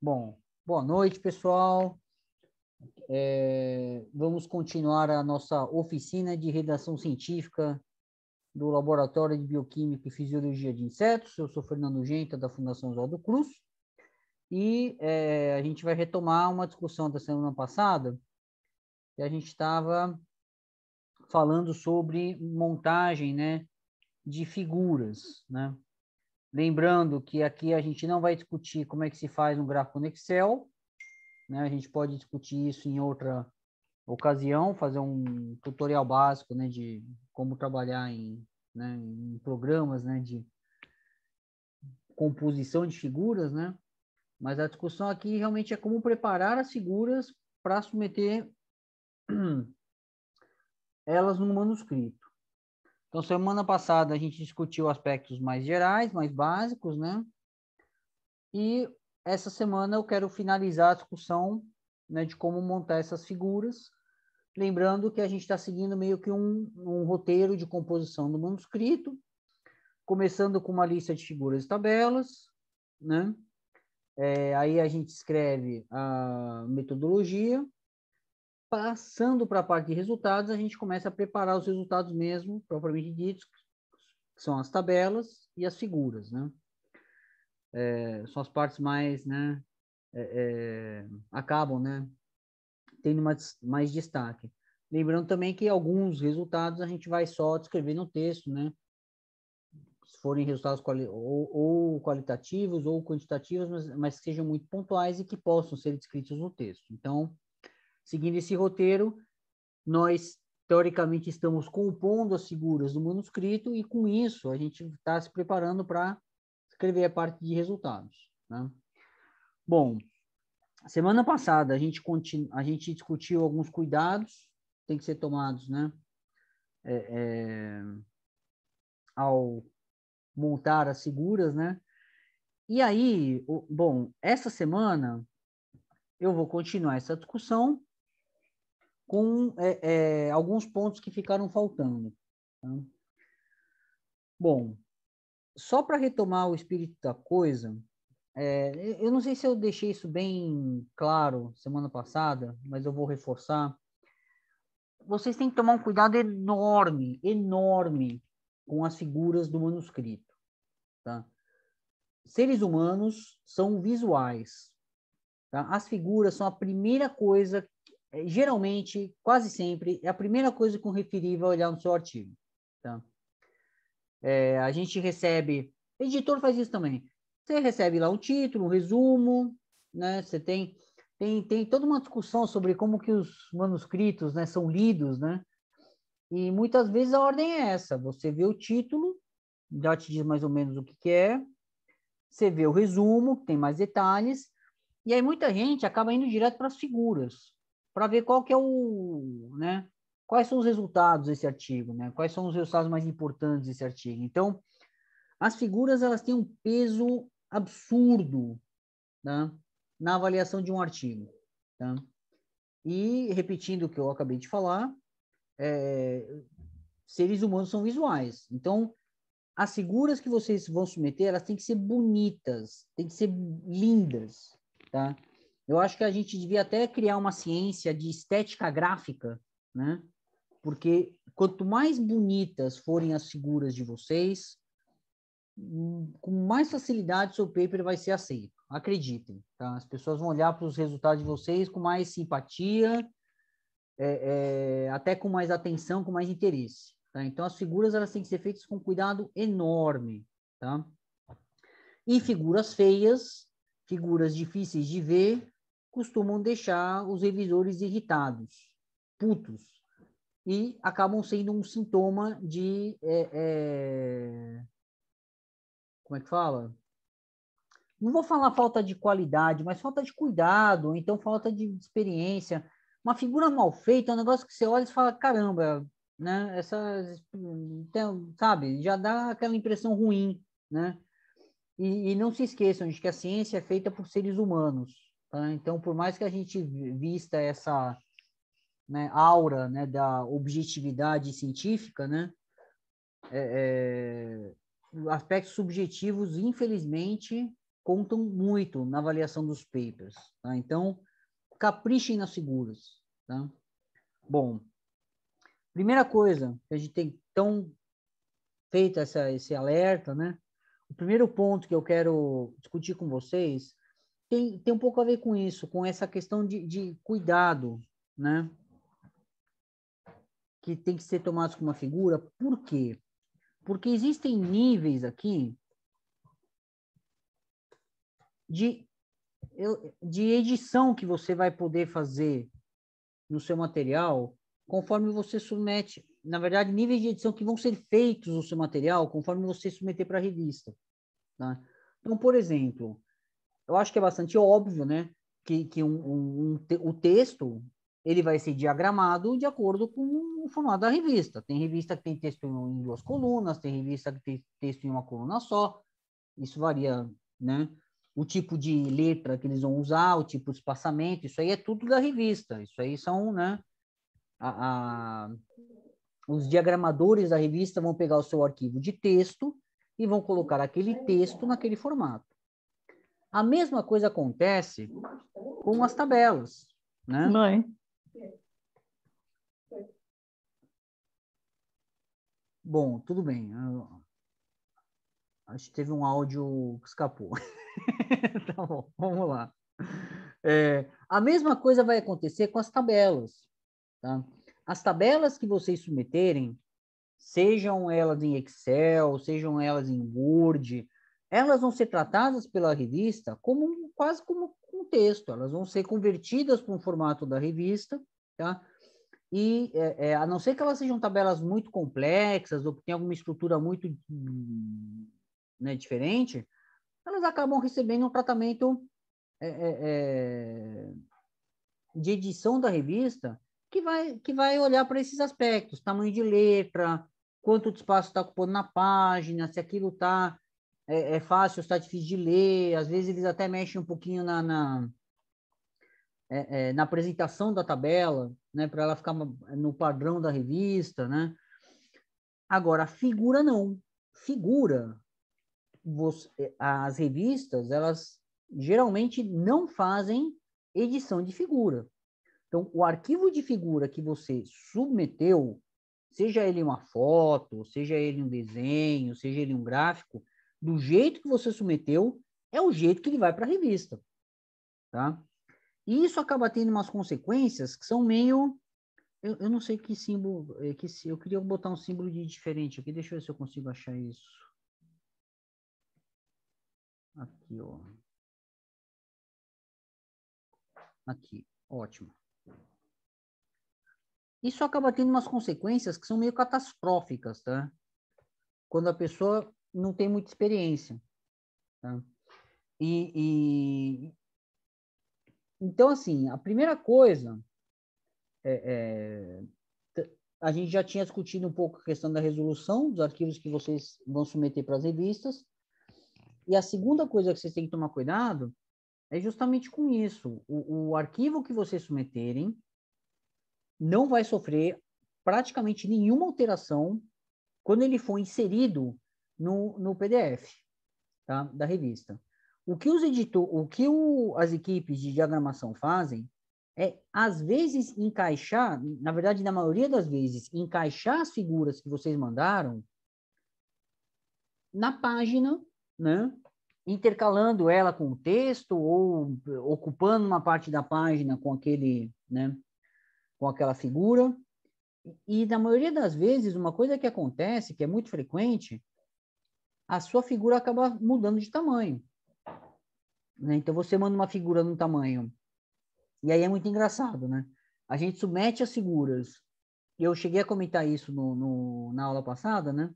Bom, boa noite, pessoal. Vamos continuar a nossa oficina de redação científica do Laboratório de Bioquímica e Fisiologia de Insetos. Eu sou Fernando Genta, da Fundação Oswaldo Cruz, e a gente vai retomar uma discussão da semana passada, que a gente estava falando sobre montagem, né, de figuras, né? Lembrando que aqui a gente não vai discutir como é que se faz um gráfico no Excel, né? A gente pode discutir isso em outra ocasião, fazer um tutorial básico, né, de como trabalhar em programas, né, de composição de figuras, né? Mas a discussão aqui realmente é como preparar as figuras para submeter elas no manuscrito. Então, semana passada a gente discutiu aspectos mais gerais, mais básicos, né? E essa semana eu quero finalizar a discussão, né, de como montar essas figuras. Lembrando que a gente está seguindo meio que um roteiro de composição do manuscrito, começando com uma lista de figuras e tabelas, né? Aí a gente escreve a metodologia. Passando para a parte de resultados, a gente começa a preparar os resultados mesmo, propriamente ditos, que são as tabelas e as figuras, né? São as partes mais, né? Acabam, né, tendo mais destaque. Lembrando também que alguns resultados a gente vai só descrever no texto, né? Se forem resultados ou qualitativos ou quantitativos, mas que sejam muito pontuais e que possam ser descritos no texto. Então, seguindo esse roteiro, nós, teoricamente, estamos compondo as figuras do manuscrito e, com isso, a gente está se preparando para escrever a parte de resultados, né? Bom, semana passada a gente discutiu alguns cuidados que têm que ser tomados, né, ao montar as figuras, né? E aí, bom, essa semana eu vou continuar essa discussão com alguns pontos que ficaram faltando, tá? Bom, só para retomar o espírito da coisa, eu não sei se eu deixei isso bem claro semana passada, mas eu vou reforçar. Vocês têm que tomar um cuidado enorme, enorme com as figuras do manuscrito, tá? Seres humanos são visuais, tá? As figuras são a primeira coisa, geralmente, quase sempre, é a primeira coisa que um referi vai olhar no seu artigo, tá? A gente recebe, editor faz isso também, você recebe lá um título, um resumo, né? Você tem toda uma discussão sobre como que os manuscritos, né, são lidos, né? E muitas vezes a ordem é essa, você vê o título, já te diz mais ou menos o que que é, você vê o resumo, que tem mais detalhes, e aí muita gente acaba indo direto para as figuras, para ver qual que é né, quais são os resultados desse artigo, né? Quais são os resultados mais importantes desse artigo. Então, as figuras, elas têm um peso absurdo, tá, na avaliação de um artigo, tá? E, repetindo o que eu acabei de falar, seres humanos são visuais. Então, as figuras que vocês vão submeter, elas têm que ser bonitas, têm que ser lindas, tá? Eu acho que a gente devia até criar uma ciência de estética gráfica, né? Porque quanto mais bonitas forem as figuras de vocês, com mais facilidade o seu paper vai ser aceito. Acreditem, tá? As pessoas vão olhar para os resultados de vocês com mais simpatia, até com mais atenção, com mais interesse, tá? Então, as figuras, elas têm que ser feitas com cuidado enorme, tá? E figuras feias, figuras difíceis de ver, costumam deixar os revisores irritados, putos, e acabam sendo um sintoma de, como é que fala? Não vou falar falta de qualidade, mas falta de cuidado, ou então falta de experiência. Uma figura mal feita é um negócio que você olha e fala, caramba, né? Então, sabe, já dá aquela impressão ruim, né? E não se esqueçam de que a ciência é feita por seres humanos, tá? Então, por mais que a gente vista essa, né, aura, né, da objetividade científica, né? Aspectos subjetivos, infelizmente, contam muito na avaliação dos papers, tá? Então, caprichem nas figuras, tá? Bom, primeira coisa que a gente tem então feito esse alerta, né? O primeiro ponto que eu quero discutir com vocês tem um pouco a ver com isso, com essa questão de cuidado, né? Que tem que ser tomado com uma figura. Por quê? Porque existem níveis aqui de edição que você vai poder fazer no seu material conforme você submete. Na verdade, níveis de edição que vão ser feitos no seu material conforme você submeter para a revista. Tá? Então, por exemplo, eu acho que é bastante óbvio, né, que o texto ele vai ser diagramado de acordo com o formato da revista. Tem revista que tem texto em 2 colunas, tem revista que tem texto em uma coluna só. Isso varia, né? O tipo de letra que eles vão usar, o tipo de espaçamento, isso aí é tudo da revista. Isso aí são, né? Os diagramadores da revista vão pegar o seu arquivo de texto e vão colocar aquele texto naquele formato. A mesma coisa acontece com as tabelas, né? Mãe. Bom, tudo bem. Acho que teve um áudio que escapou. Tá bom, vamos lá. A mesma coisa vai acontecer com as tabelas, tá? As tabelas que vocês submeterem, sejam elas em Excel, sejam elas em Word, elas vão ser tratadas pela revista quase como um texto. Elas vão ser convertidas para um formato da revista, tá? E a não ser que elas sejam tabelas muito complexas ou que tenham alguma estrutura muito né, diferente, elas acabam recebendo um tratamento de edição da revista que vai olhar para esses aspectos, tamanho de letra, quanto de espaço está ocupando na página, se aquilo está fácil, está difícil de ler, às vezes eles até mexem um pouquinho na apresentação da tabela, né, para ela ficar no padrão da revista, né? Agora, figura não. Figura, as revistas, elas geralmente não fazem edição de figura. Então, o arquivo de figura que você submeteu, seja ele uma foto, seja ele um desenho, seja ele um gráfico, do jeito que você submeteu, é o jeito que ele vai para a revista, tá? E isso acaba tendo umas consequências que são meio... Eu não sei que símbolo... eu queria botar um símbolo de diferente aqui. Deixa eu ver se eu consigo achar isso. Aqui, ó. Aqui, ótimo. Isso acaba tendo umas consequências que são meio catastróficas, tá? Quando a pessoa não tem muita experiência, tá? Então, assim, a primeira coisa a gente já tinha discutido um pouco a questão da resolução dos arquivos que vocês vão submeter para as revistas. E a segunda coisa que vocês têm que tomar cuidado é justamente com isso. O arquivo que vocês submeterem não vai sofrer praticamente nenhuma alteração quando ele for inserido no PDF, tá? Da revista. O que as equipes de diagramação fazem é, às vezes, encaixar, na verdade, na maioria das vezes, encaixar as figuras que vocês mandaram na página, né? Intercalando ela com o texto ou ocupando uma parte da página com aquele, né? Com aquela figura. E, na maioria das vezes, uma coisa que acontece, que é muito frequente, a sua figura acaba mudando de tamanho, né? Então, você manda uma figura num tamanho. E aí é muito engraçado, né? A gente submete as figuras. Eu cheguei a comentar isso na aula passada, né?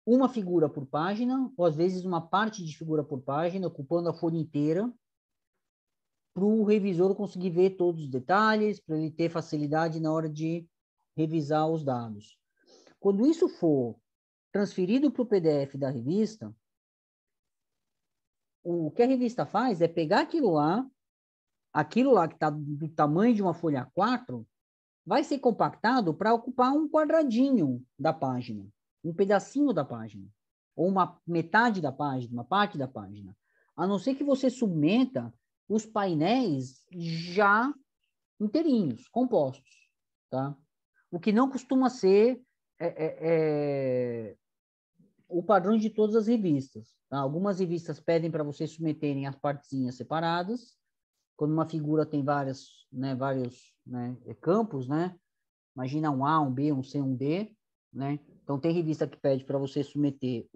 Uma figura por página, ou às vezes uma parte de figura por página, ocupando a folha inteira, para o revisor conseguir ver todos os detalhes, para ele ter facilidade na hora de revisar os dados. Quando isso for transferido para o PDF da revista, o que a revista faz é pegar aquilo lá que está do tamanho de uma folha A4, vai ser compactado para ocupar um quadradinho da página, um pedacinho da página, ou uma metade da página, uma parte da página. a não ser que você submeta os painéis já inteirinhos, compostos, tá? O que não costuma ser o padrão de todas as revistas. Tá? Algumas revistas pedem para vocês submeterem as partezinhas separadas, quando uma figura tem vários, né, campos, né? Imagina um A, um B, um C, um D, né? Então, tem revista que pede para você submeter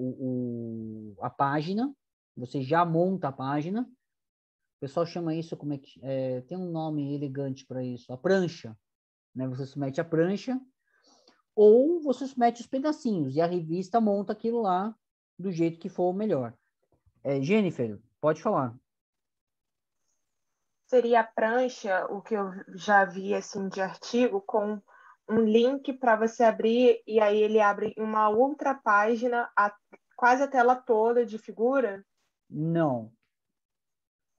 a página, você já monta a página. O pessoal chama isso, como é que... tem um nome elegante para isso, a prancha. Né? Você submete a prancha, ou você submete os pedacinhos, e a revista monta aquilo lá do jeito que for melhor. Jennifer, pode falar. Seria a prancha, o que eu já vi assim de artigo, com um link para você abrir, e aí ele abre uma outra página, quase a tela toda de figura? Não.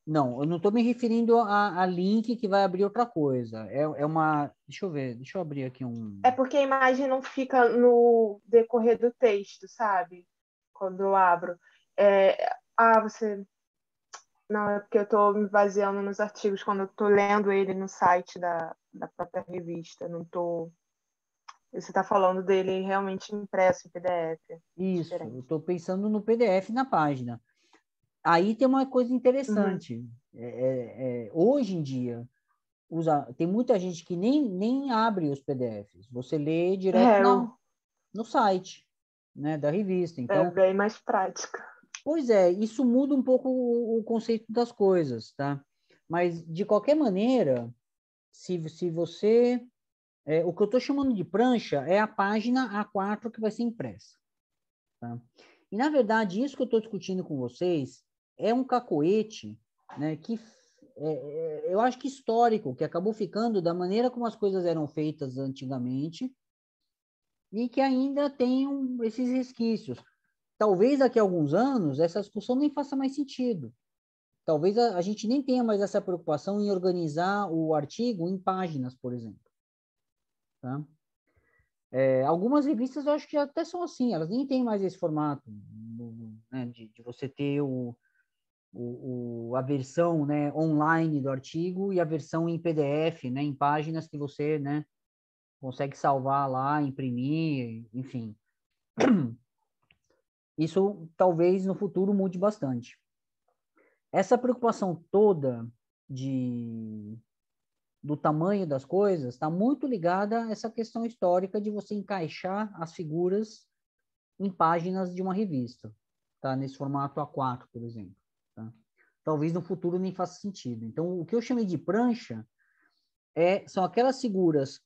Não, eu não estou me referindo a link que vai abrir outra coisa. É uma... Deixa eu ver, deixa eu abrir aqui um... É porque a imagem não fica no decorrer do texto, sabe? Quando eu abro. Você... Não, é porque eu estou me baseando nos artigos quando eu estou lendo ele no site da própria revista. Não tô... Você está falando dele realmente impresso em PDF. Isso, eu Diferente. estou pensando no PDF na página. Aí tem uma coisa Uhum. interessante. Hoje em dia, tem muita gente que nem abre os PDFs. Você lê direto no site, né, da revista. É Então, bem mais prática. pois isso muda um pouco o conceito das coisas, tá? Mas, de qualquer maneira, se você... o que eu estou chamando de prancha é a página A4 que vai ser impressa. Tá? E, na verdade, isso que eu estou discutindo com vocês é um cacoete, né, que eu acho que histórico, que acabou ficando da maneira como as coisas eram feitas antigamente e que ainda tem esses resquícios. Talvez daqui a alguns anos essa discussão nem faça mais sentido. Talvez a gente nem tenha mais essa preocupação em organizar o artigo em páginas, por exemplo. Tá? Algumas revistas eu acho que até são assim, elas nem têm mais esse formato, né, de você ter a versão, né, online do artigo e a versão em PDF, né, em páginas que você, né, consegue salvar lá, imprimir, enfim. Isso talvez no futuro mude bastante. Essa preocupação toda do tamanho das coisas está muito ligada a essa questão histórica de você encaixar as figuras em páginas de uma revista, tá? Nesse formato A4, por exemplo. Tá? Talvez no futuro nem faça sentido. Então, o que eu chamei de prancha são aquelas figuras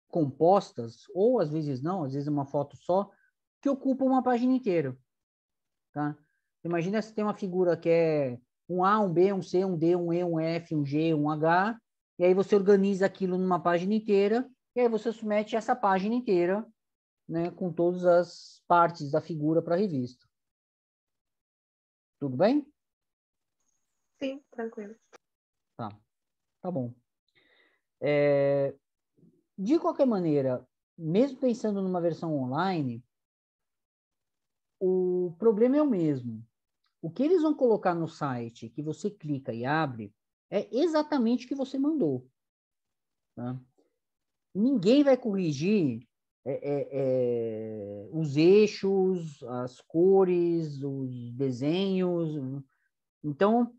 compostas, ou às vezes não, às vezes uma foto só, que ocupam uma página inteira. Tá? Imagina se tem uma figura que é um A, um B, um C, um D, um E, um F, um G, um H, e aí você organiza aquilo numa página inteira, e aí você submete essa página inteira, né, com todas as partes da figura para a revista. Tudo bem? Sim, tranquilo. Tá bom. De qualquer maneira, mesmo pensando numa versão online, o problema é o mesmo. O que eles vão colocar no site, que você clica e abre, é exatamente o que você mandou. Tá? Ninguém vai corrigir os eixos, as cores, os desenhos. Então,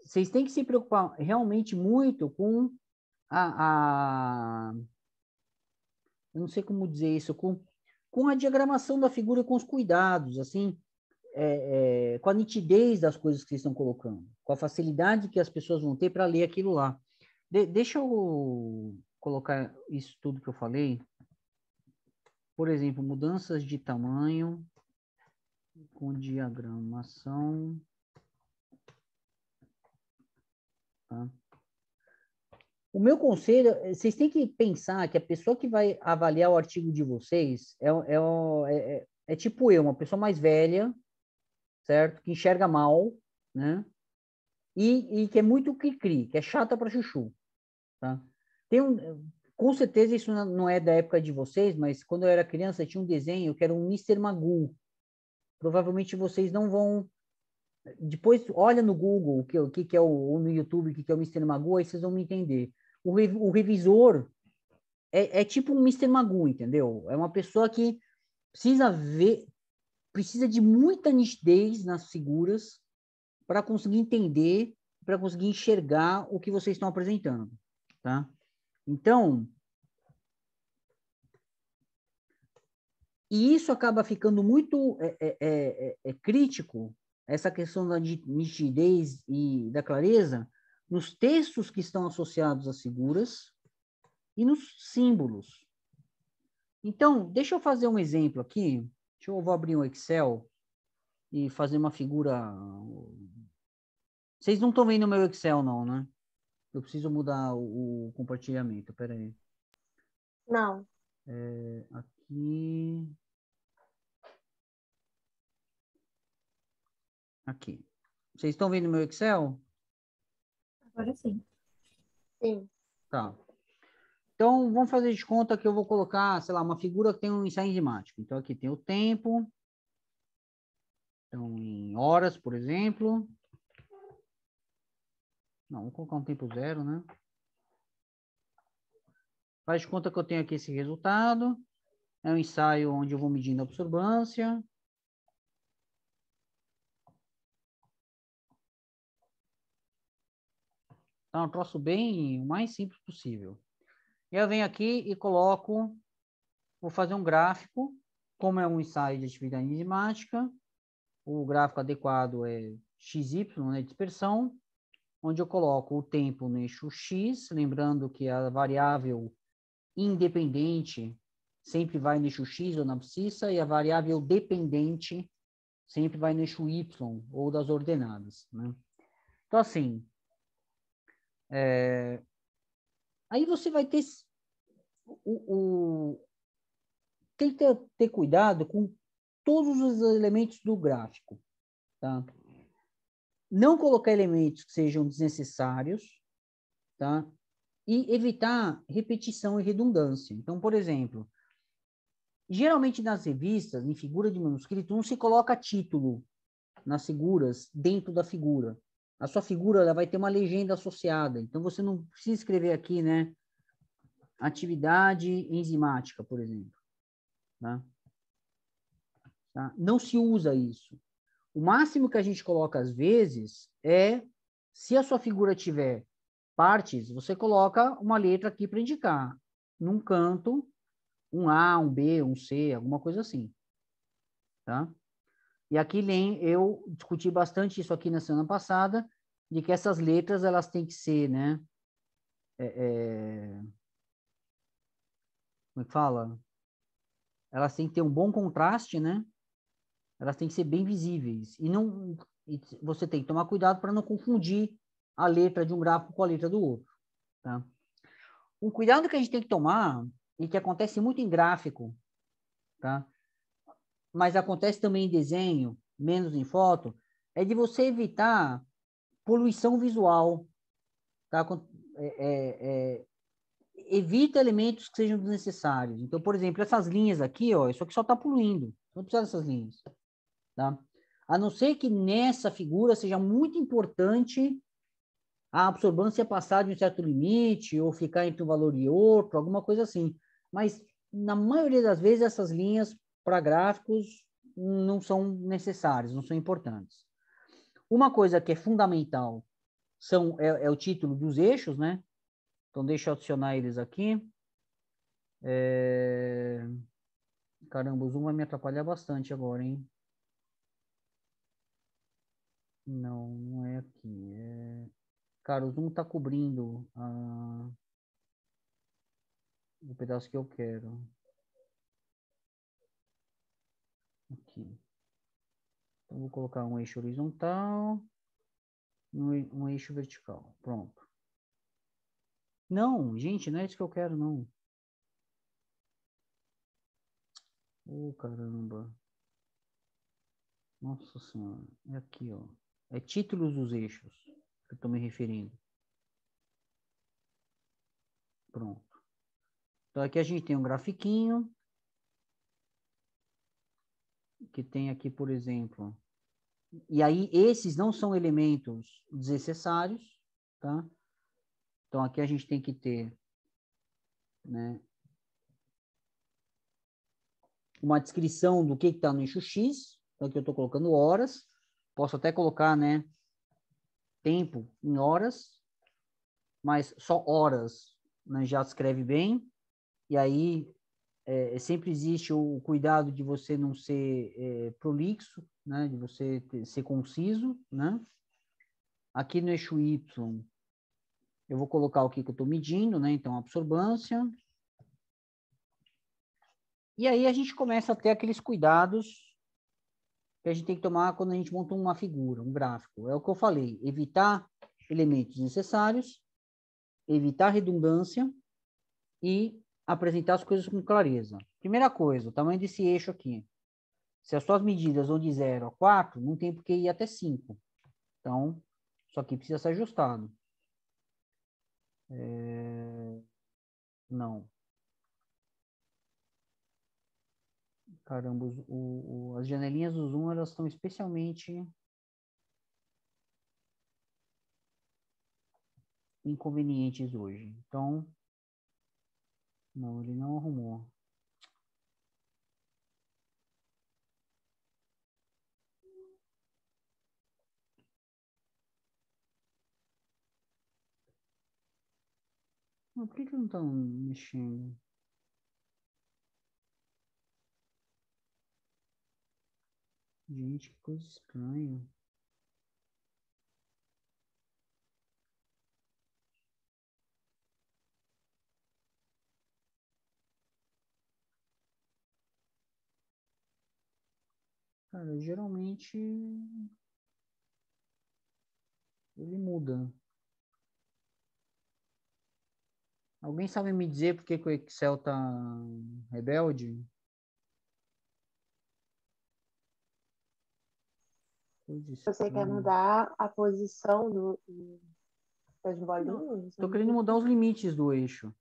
vocês têm que se preocupar realmente muito com eu não sei como dizer isso, com a diagramação da figura, com os cuidados, assim, com a nitidez das coisas que vocês estão colocando, com a facilidade que as pessoas vão ter para ler aquilo lá. Deixa eu colocar isso tudo que eu falei. Por exemplo, mudanças de tamanho com diagramação. Tá? O meu conselho, vocês têm que pensar que a pessoa que vai avaliar o artigo de vocês é tipo eu, uma pessoa mais velha, certo? Que enxerga mal, né? E que é muito cri-cri, que é chata para chuchu, tá? Com certeza isso não é da época de vocês, mas quando eu era criança tinha um desenho que era um Mr. Magoo. Provavelmente vocês não vão Depois, olha no Google o que é ou no YouTube, o que é o Mr. Magoo, aí vocês vão me entender. O revisor é tipo um Mr. Magoo, entendeu? É uma pessoa que precisa ver, precisa de muita nitidez nas figuras para conseguir entender, para conseguir enxergar o que vocês estão apresentando, tá? Então, e isso acaba ficando muito crítico, essa questão da nitidez e da clareza, nos textos que estão associados às figuras e nos símbolos. Então, deixa eu fazer um exemplo aqui. Vou abrir um Excel e fazer uma figura. Vocês não estão vendo o meu Excel, não, né? Eu preciso mudar o compartilhamento. Espera aí. Não. Aqui. Aqui. Vocês estão vendo o meu Excel? Agora sim. Sim. Tá. Então, vamos fazer de conta que eu vou colocar, sei lá, uma figura que tem um ensaio enzimático. Então, aqui tem o tempo. Então, em horas, por exemplo. Não, vou colocar um tempo zero, né? Faz de conta que eu tenho aqui esse resultado. É um ensaio onde eu vou medindo a absorbância. Então, eu troço bem o mais simples possível. E eu venho aqui e coloco, vou fazer um gráfico, como é um ensaio de atividade enzimática, o gráfico adequado é XY, né, dispersão, onde eu coloco o tempo no eixo X, lembrando que a variável independente sempre vai no eixo X ou na abscissa, e a variável dependente sempre vai no eixo Y, ou das ordenadas, né? Então, assim, aí você vai ter tem que ter cuidado com todos os elementos do gráfico, tá? Não colocar elementos que sejam desnecessários, tá? E evitar repetição e redundância. Então, por exemplo, geralmente nas revistas, em figura de manuscrito, não se coloca título nas figuras dentro da figura. A sua figura ela vai ter uma legenda associada. Então, você não precisa escrever aqui, né? Atividade enzimática, por exemplo. Tá? Tá? Não se usa isso. O máximo que a gente coloca às vezes é, se a sua figura tiver partes, você coloca uma letra aqui para indicar. Num canto, um A, um B, um C, alguma coisa assim. Tá? E aqui eu discuti bastante isso aqui na semana passada, de que essas letras elas têm que ser, né? Como é que fala? Elas têm que ter um bom contraste, né? Elas têm que ser bem visíveis. E você tem que tomar cuidado para não confundir a letra de um gráfico com a letra do outro. Tá? Um cuidado que a gente tem que tomar, e que acontece muito em gráfico, tá? Mas acontece também em desenho, menos em foto, é de você evitar poluição visual. Tá? Evita elementos que sejam desnecessários. Então, por exemplo, essas linhas aqui, ó, isso aqui só está poluindo. Não precisa dessas linhas. Tá? A não ser que nessa figura seja muito importante a absorbância passar de um certo limite, ou ficar entre um valor e outro, alguma coisa assim. Mas, na maioria das vezes, essas linhas para gráficos não são necessárias, não são importantes. Uma coisa que é fundamental é o título dos eixos, né? Então, deixa eu adicionar eles aqui. Caramba, o zoom vai me atrapalhar bastante agora, hein? Não, não é aqui. Cara, o zoom está cobrindo o pedaço que eu quero. Aqui. Então, vou colocar um eixo horizontal e um eixo vertical. Pronto. Não, gente, não é isso que eu quero, não. Caramba. Nossa Senhora. É aqui, ó. É títulos dos eixos que eu estou me referindo. Pronto. Então, aqui a gente tem um grafiquinho. Que tem aqui, por exemplo, E aí, esses não são elementos desnecessários, tá? Então, aqui a gente tem que ter, né, uma descrição do que está no eixo X. Então, aqui eu estou colocando horas. Posso até colocar, né, tempo em horas, mas só horas, né, já escreve bem. E aí, sempre existe o cuidado de você não ser prolixo, né, de você ser conciso, né? Aqui no eixo Y, eu vou colocar o que eu estou medindo, né? Então, absorbância. E aí a gente começa a ter aqueles cuidados que a gente tem que tomar quando a gente monta uma figura, um gráfico. É o que eu falei, evitar elementos necessários, evitar redundância e apresentar as coisas com clareza. Primeira coisa, o tamanho desse eixo aqui. Se as suas medidas vão de 0 a 4, não tem por que ir até 5. Então, isso aqui precisa ser ajustado. Não. Caramba, as janelinhas do Zoom, elas estão especialmente inconvenientes hoje. Então, não, ele não arrumou. Mas por que não estão mexendo? Gente, que coisa estranha. Cara, geralmente ele muda. Alguém sabe me dizer por que o Excel tá rebelde? Coisa Você quer estranha. mudar a posição das Não, bolinhas? tô querendo mudar os limites do eixo.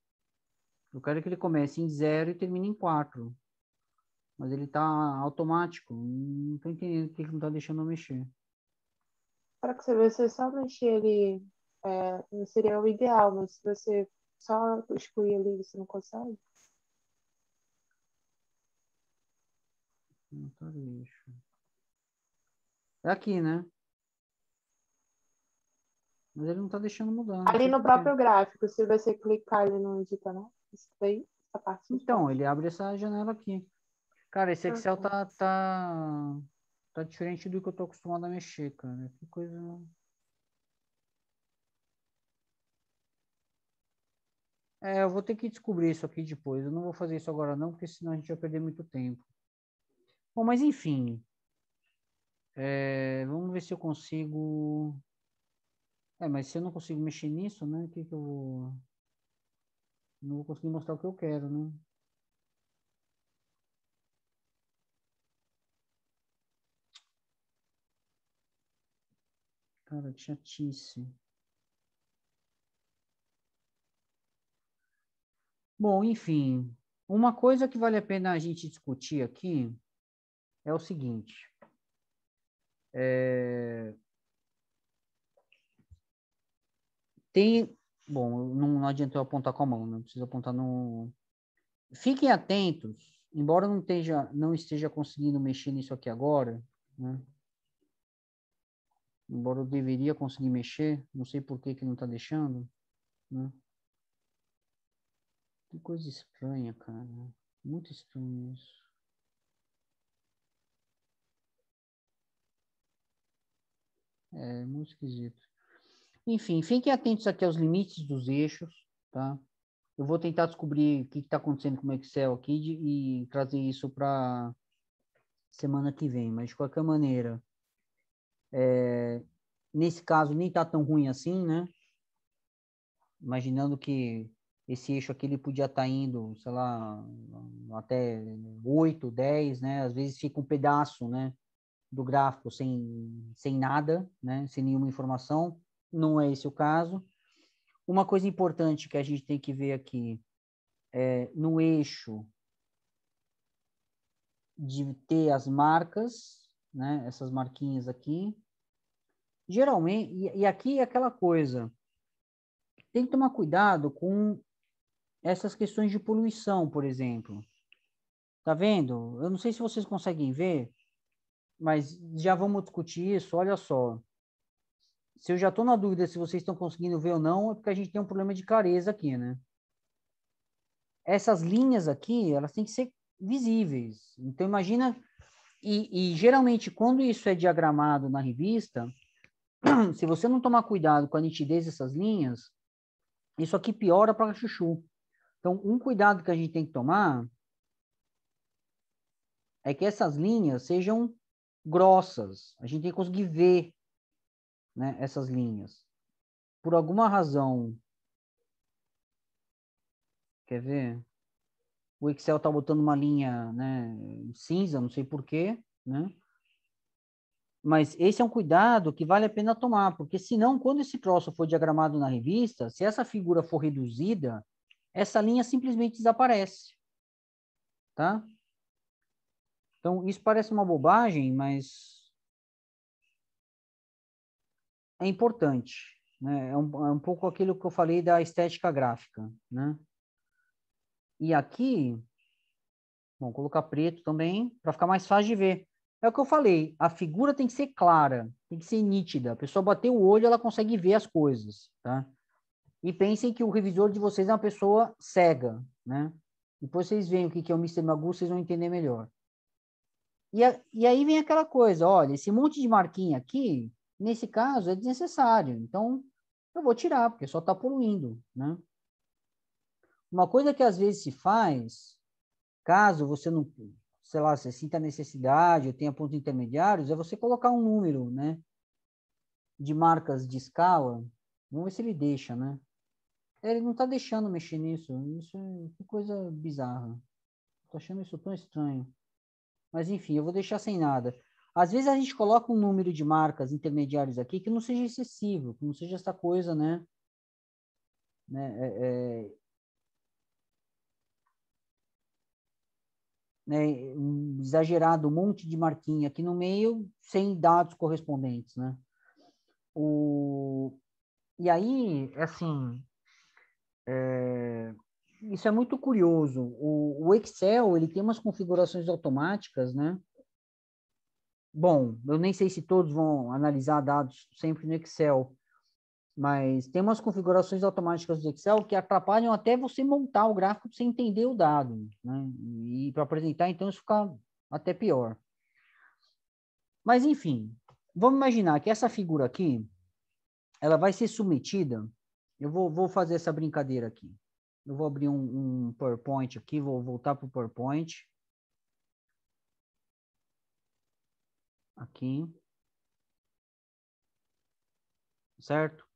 Eu quero que ele comece em 0 e termine em 4. Mas ele tá automático. Não tô entendendo por que não tá deixando eu mexer. Para que você só mexer ele, não seria o ideal, mas se você só excluir ali, você não consegue? Não tá eixo. É aqui, né? Mas ele não tá deixando mudar, não Ali sei no por quê. próprio gráfico, se você clicar ali no edita, não? Isso daí, essa parte de Então, baixo. ele abre essa janela aqui. Cara, esse Ah, Excel tá. tá diferente do que eu tô acostumado a mexer, cara. Que coisa. Eu vou ter que descobrir isso aqui depois. Eu não vou fazer isso agora não, porque senão a gente vai perder muito tempo. Bom, mas enfim. Vamos ver se eu consigo. Mas se eu não consigo mexer nisso, né? O que que eu vou. Não vou conseguir mostrar o que eu quero, né? Cara, que chatice. Bom, enfim. Uma coisa que vale a pena a gente discutir aqui é o seguinte. Tem. Bom, não adianta eu apontar com a mão, não preciso apontar no. Fiquem atentos, embora eu não esteja conseguindo mexer nisso aqui agora, né? Embora eu deveria conseguir mexer, não sei por que que não está deixando, né? Que coisa estranha, cara. Muito estranho isso. É muito esquisito. Enfim, fiquem atentos aqui aos limites dos eixos, tá? Eu vou tentar descobrir o que está acontecendo com o Excel aqui e trazer isso para semana que vem. Mas, de qualquer maneira, nesse caso, nem está tão ruim assim, né? Imaginando que esse eixo aqui ele podia estar indo, sei lá, até 8, 10, né? Às vezes fica um pedaço, né, do gráfico sem nada, né? Sem nenhuma informação. Não é esse o caso. Uma coisa importante que a gente tem que ver aqui no eixo de ter as marcas, né? Essas marquinhas aqui. Geralmente, e aqui é aquela coisa, tem que tomar cuidado com essas questões de poluição, por exemplo. Tá vendo? Eu não sei se vocês conseguem ver, mas já vamos discutir isso. Olha só. Se eu já estou na dúvida se vocês estão conseguindo ver ou não, é porque a gente tem um problema de clareza aqui, né? Essas linhas aqui, elas têm que ser visíveis. Então, imagina... E geralmente, quando isso é diagramado na revista, se você não tomar cuidado com a nitidez dessas linhas, isso aqui piora para chuchu. Então, um cuidado que a gente tem que tomar é que essas linhas sejam grossas. A gente tem que conseguir ver, né, essas linhas. Por alguma razão, quer ver? O Excel está botando uma linha, né, cinza, não sei por quê, né? Mas esse é um cuidado que vale a pena tomar, porque senão, quando esse troço for diagramado na revista, se essa figura for reduzida, essa linha simplesmente desaparece, tá? Então, isso parece uma bobagem, mas é importante, né? É um pouco aquilo que eu falei da estética gráfica, né? E aqui, vamos colocar preto também, para ficar mais fácil de ver. É o que eu falei, a figura tem que ser clara, tem que ser nítida. A pessoa bater o olho, ela consegue ver as coisas, tá? E pensem que o revisor de vocês é uma pessoa cega, né? Depois vocês veem o que é o Mister Magoo, vocês vão entender melhor. E aí vem aquela coisa, olha, esse monte de marquinha aqui, nesse caso, é desnecessário. Então, eu vou tirar, porque só está poluindo, né? Uma coisa que às vezes se faz, caso você não, sei lá, você sinta necessidade ou tenha pontos intermediários, é você colocar um número, né? De marcas de escala. Vamos ver se ele deixa, né? Ele não está deixando mexer nisso. Isso é que coisa bizarra. Estou achando isso tão estranho. Mas, enfim, eu vou deixar sem nada. Às vezes a gente coloca um número de marcas intermediários aqui que não seja excessivo, que não seja essa coisa, né? Exagerado, um monte de marquinha aqui no meio, sem dados correspondentes, né? E aí, assim, isso é muito curioso. O Excel, ele tem umas configurações automáticas, né? Bom, eu nem sei se todos vão analisar dados sempre no Excel, mas tem umas configurações automáticas do Excel que atrapalham até você montar o gráfico sem entender o dado, né? E para apresentar, então, isso fica até pior. Mas, enfim, vamos imaginar que essa figura aqui, ela vai ser submetida, eu vou fazer essa brincadeira aqui. Eu vou abrir um PowerPoint aqui, vou voltar para o PowerPoint. Aqui. Certo?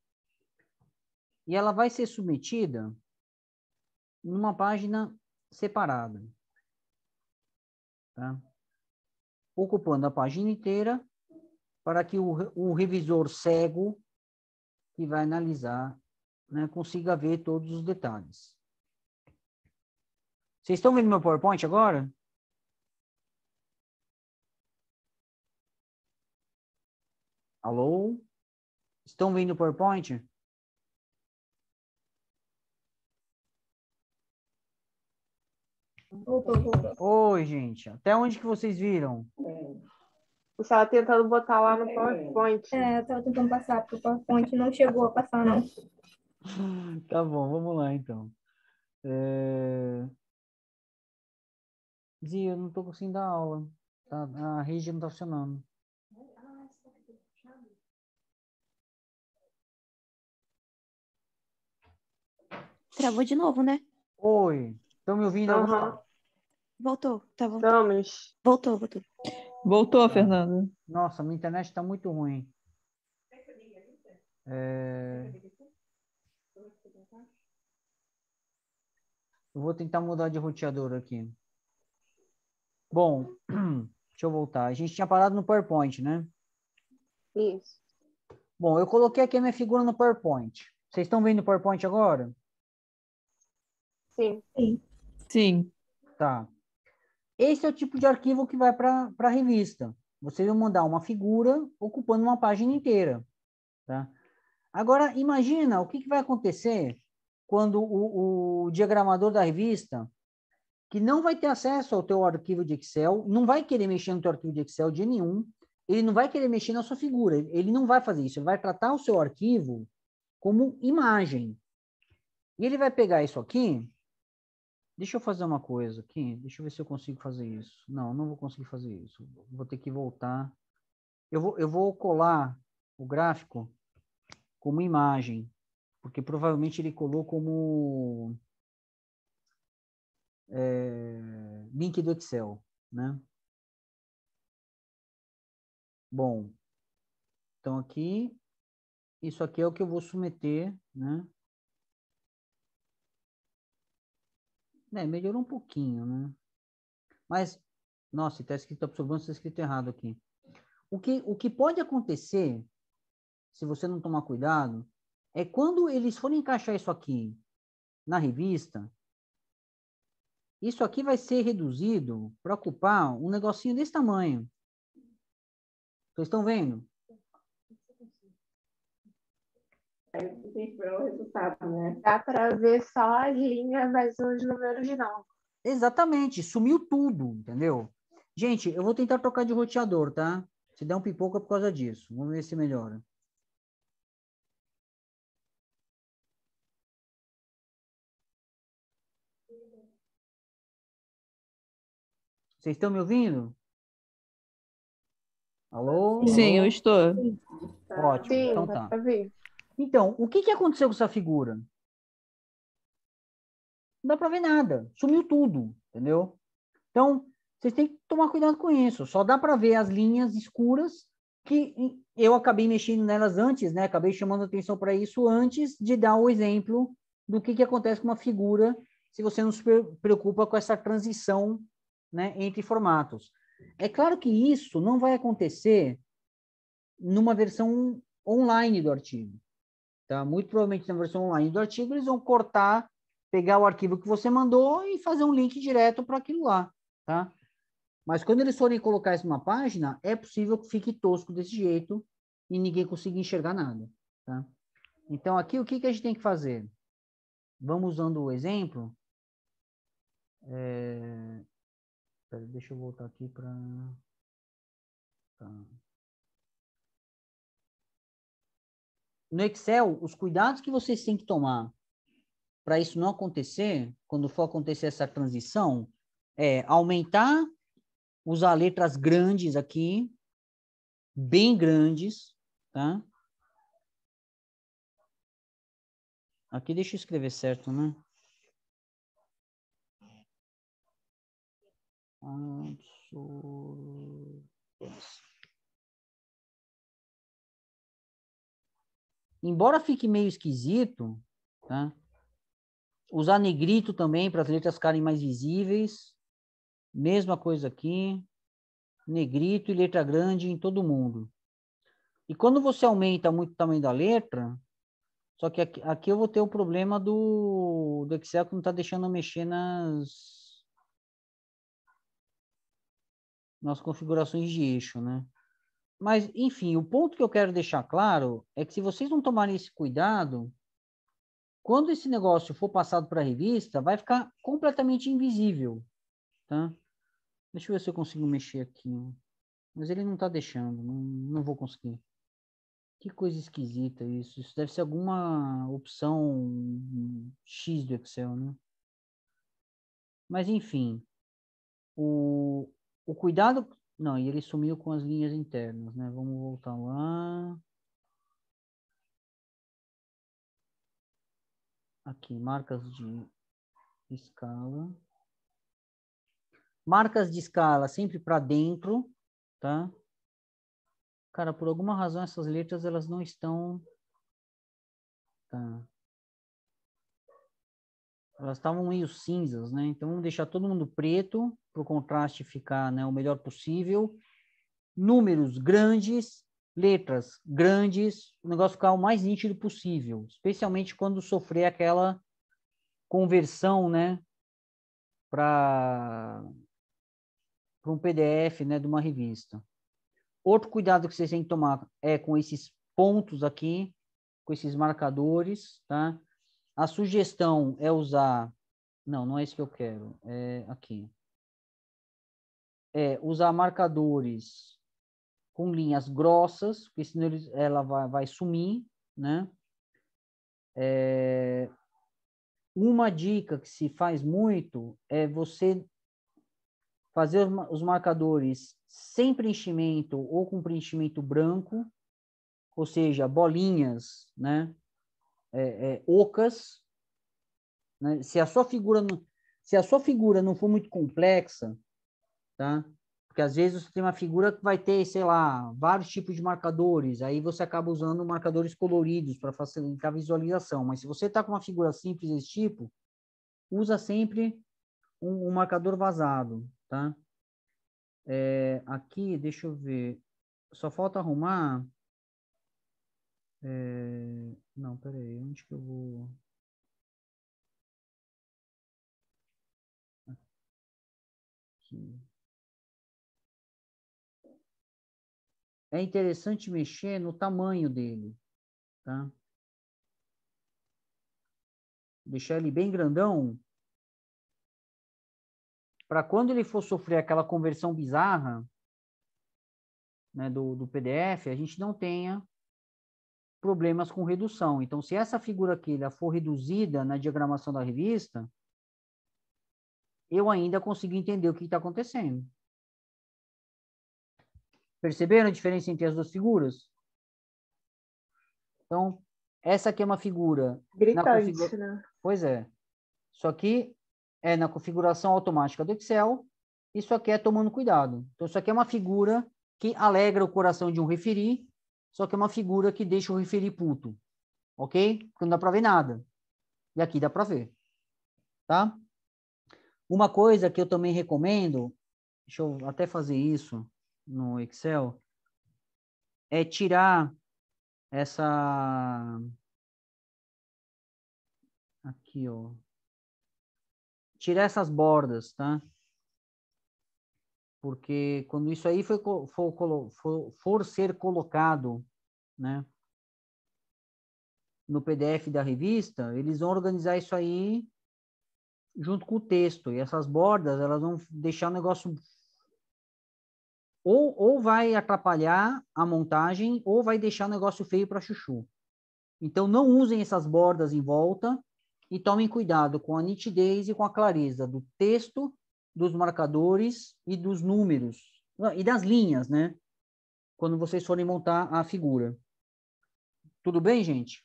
E ela vai ser submetida numa página separada. Tá? Ocupando a página inteira para que o revisor cego que vai analisar, né, consiga ver todos os detalhes. Vocês estão vendo meu PowerPoint agora? Alô? Estão vendo o PowerPoint? Oi, gente. Até onde que vocês viram? Eu estava tentando botar lá no PowerPoint. É, eu tava tentando passar, porque o PowerPoint não chegou a passar, não. Tá bom, vamos lá, então. Zia, eu não tô conseguindo dar aula. Tá? A rede não tá funcionando. Travou de novo, né? Oi, estão me ouvindo agora? Aham. Voltou, tá voltando. Estamos. Voltou, voltou. Voltou, Fernanda. Nossa, minha internet está muito ruim. Eu vou tentar mudar de roteador aqui. Bom, deixa eu voltar. A gente tinha parado no PowerPoint, né? Isso. Bom, eu coloquei aqui a minha figura no PowerPoint. Vocês estão vendo o PowerPoint agora? Sim. Sim. Tá. Esse é o tipo de arquivo que vai para a revista. vocês vão mandar uma figura ocupando uma página inteira, tá? Agora, imagina o que vai acontecer quando o diagramador da revista, que não vai ter acesso ao teu arquivo de Excel, não vai querer mexer no teu arquivo de Excel de nenhum, ele não vai querer mexer na sua figura, ele não vai fazer isso, ele vai tratar o seu arquivo como imagem. E ele vai pegar isso aqui, deixa eu fazer uma coisa aqui, deixa eu ver se eu consigo fazer isso. Não, não vou conseguir fazer isso, vou ter que voltar. Eu vou colar o gráfico como imagem, porque provavelmente ele colou como link do Excel, né? Bom, então aqui, isso aqui é o que eu vou submeter, né? Melhorou um pouquinho, né? Mas, nossa, está escrito absorvente, está escrito errado aqui. O que pode acontecer, se você não tomar cuidado, é quando eles forem encaixar isso aqui na revista, isso aqui vai ser reduzido para ocupar um negocinho desse tamanho. Vocês estão vendo? O resultado, né? Dá para ver só as linhas, mas os números não. Exatamente, sumiu tudo, entendeu? Gente, eu vou tentar trocar de roteador, tá? Se der um pipoco é por causa disso. Vamos ver se melhora. Vocês estão me ouvindo? Alô? Sim, eu Alô? estou. Ótimo, Sim, então dá tá. para ver. Então, o que aconteceu com essa figura? Não dá para ver nada. Sumiu tudo, entendeu? Então, vocês têm que tomar cuidado com isso. Só dá para ver as linhas escuras que eu acabei mexendo nelas antes, né? Acabei chamando atenção para isso antes de dar o exemplo do que acontece com uma figura se você não se preocupa com essa transição, né, entre formatos. É claro que isso não vai acontecer numa versão online do artigo. Tá? Muito provavelmente na versão online do artigo eles vão cortar, pegar o arquivo que você mandou e fazer um link direto para aquilo lá. Tá? Mas quando eles forem colocar isso numa página, é possível que fique tosco desse jeito e ninguém consiga enxergar nada. Tá? Então, aqui, o que a gente tem que fazer? Vamos usando o exemplo. Deixa eu voltar aqui para... Tá. No Excel, os cuidados que vocês têm que tomar para isso não acontecer, quando for acontecer essa transição, é aumentar, usar letras grandes aqui, bem grandes, tá? Aqui deixa eu escrever certo, né? Embora fique meio esquisito, tá? Usar negrito também para as letras ficarem mais visíveis. Mesma coisa aqui. Negrito e letra grande em todo mundo. E quando você aumenta muito o tamanho da letra, só que aqui eu vou ter o problema do Excel que não está deixando eu mexer nas configurações de eixo, né? Mas, enfim, o ponto que eu quero deixar claro é que se vocês não tomarem esse cuidado, quando esse negócio for passado para a revista, vai ficar completamente invisível, tá? Deixa eu ver se eu consigo mexer aqui. Mas ele não está deixando, não vou conseguir. Que coisa esquisita isso. Isso deve ser alguma opção X do Excel, né? Mas, enfim, o cuidado... Não, e ele sumiu com as linhas internas, né? Vamos voltar lá. Aqui, marcas de escala. Marcas de escala sempre para dentro, tá? Cara, por alguma razão essas letras elas não estão... Tá. Elas estavam meio cinzas, né? Então vamos deixar todo mundo preto para o contraste ficar, né, o melhor possível. Números grandes, letras grandes, o negócio ficar o mais nítido possível, especialmente quando sofrer aquela conversão, né, para um PDF, né, de uma revista. Outro cuidado que vocês têm que tomar é com esses pontos aqui, com esses marcadores, tá? A sugestão é usar... Não, não é isso que eu quero. É aqui. É usar marcadores com linhas grossas, porque senão ela vai sumir, né? Uma dica que se faz muito é você fazer os marcadores sem preenchimento ou com preenchimento branco, ou seja, bolinhas, né? Ocas, né? Se a sua figura não for muito complexa, tá? Porque às vezes você tem uma figura que vai ter, sei lá, vários tipos de marcadores, aí você acaba usando marcadores coloridos para facilitar a visualização. Mas se você está com uma figura simples desse tipo, usa sempre um marcador vazado, tá? Aqui, deixa eu ver, só falta arrumar... Não, peraí, onde que eu vou... Aqui. É interessante mexer no tamanho dele, tá? Deixar ele bem grandão, para quando ele for sofrer aquela conversão bizarra, né, do PDF, a gente não tenha problemas com redução. Então, se essa figura aqui ela for reduzida na diagramação da revista, eu ainda consigo entender o que está acontecendo. Perceberam a diferença entre as duas figuras? Então, essa aqui é uma figura... Gritante, né? Pois é. Isso aqui é na configuração automática do Excel. Isso aqui é tomando cuidado. Então, isso aqui é uma figura que alegra o coração de um referi, só que é uma figura que deixa o referi puto. Ok? Porque não dá para ver nada. E aqui dá para ver. Tá? Uma coisa que eu também recomendo, deixa eu até fazer isso no Excel, é tirar essa... Aqui, ó. Tirar essas bordas, tá? Porque quando isso aí for ser colocado, né, no PDF da revista, eles vão organizar isso aí junto com o texto. E essas bordas, elas vão deixar o negócio... Ou vai atrapalhar a montagem, ou vai deixar o negócio feio para chuchu. Então, não usem essas bordas em volta e tomem cuidado com a nitidez e com a clareza do texto, dos marcadores e dos números. E das linhas, né? Quando vocês forem montar a figura. Tudo bem, gente?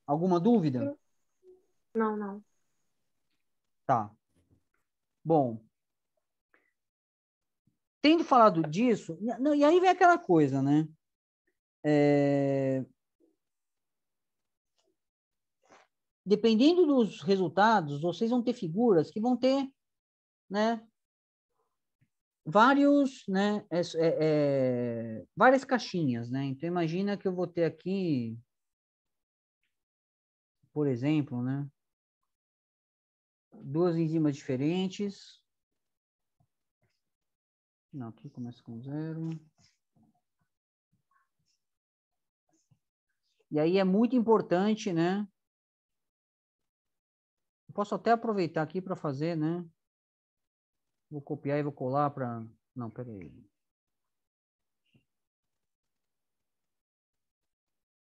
Alguma dúvida? Não, não. Tá. Bom, tendo falado disso, e aí vem aquela coisa, né? Dependendo dos resultados, vocês vão ter figuras que vão ter, né, várias caixinhas, né? Então, imagina que eu vou ter aqui, por exemplo, né, duas enzimas diferentes. Não, aqui começa com 0. E aí é muito importante, né? Eu posso até aproveitar aqui para fazer, né? Vou copiar e vou colar para... Não, peraí.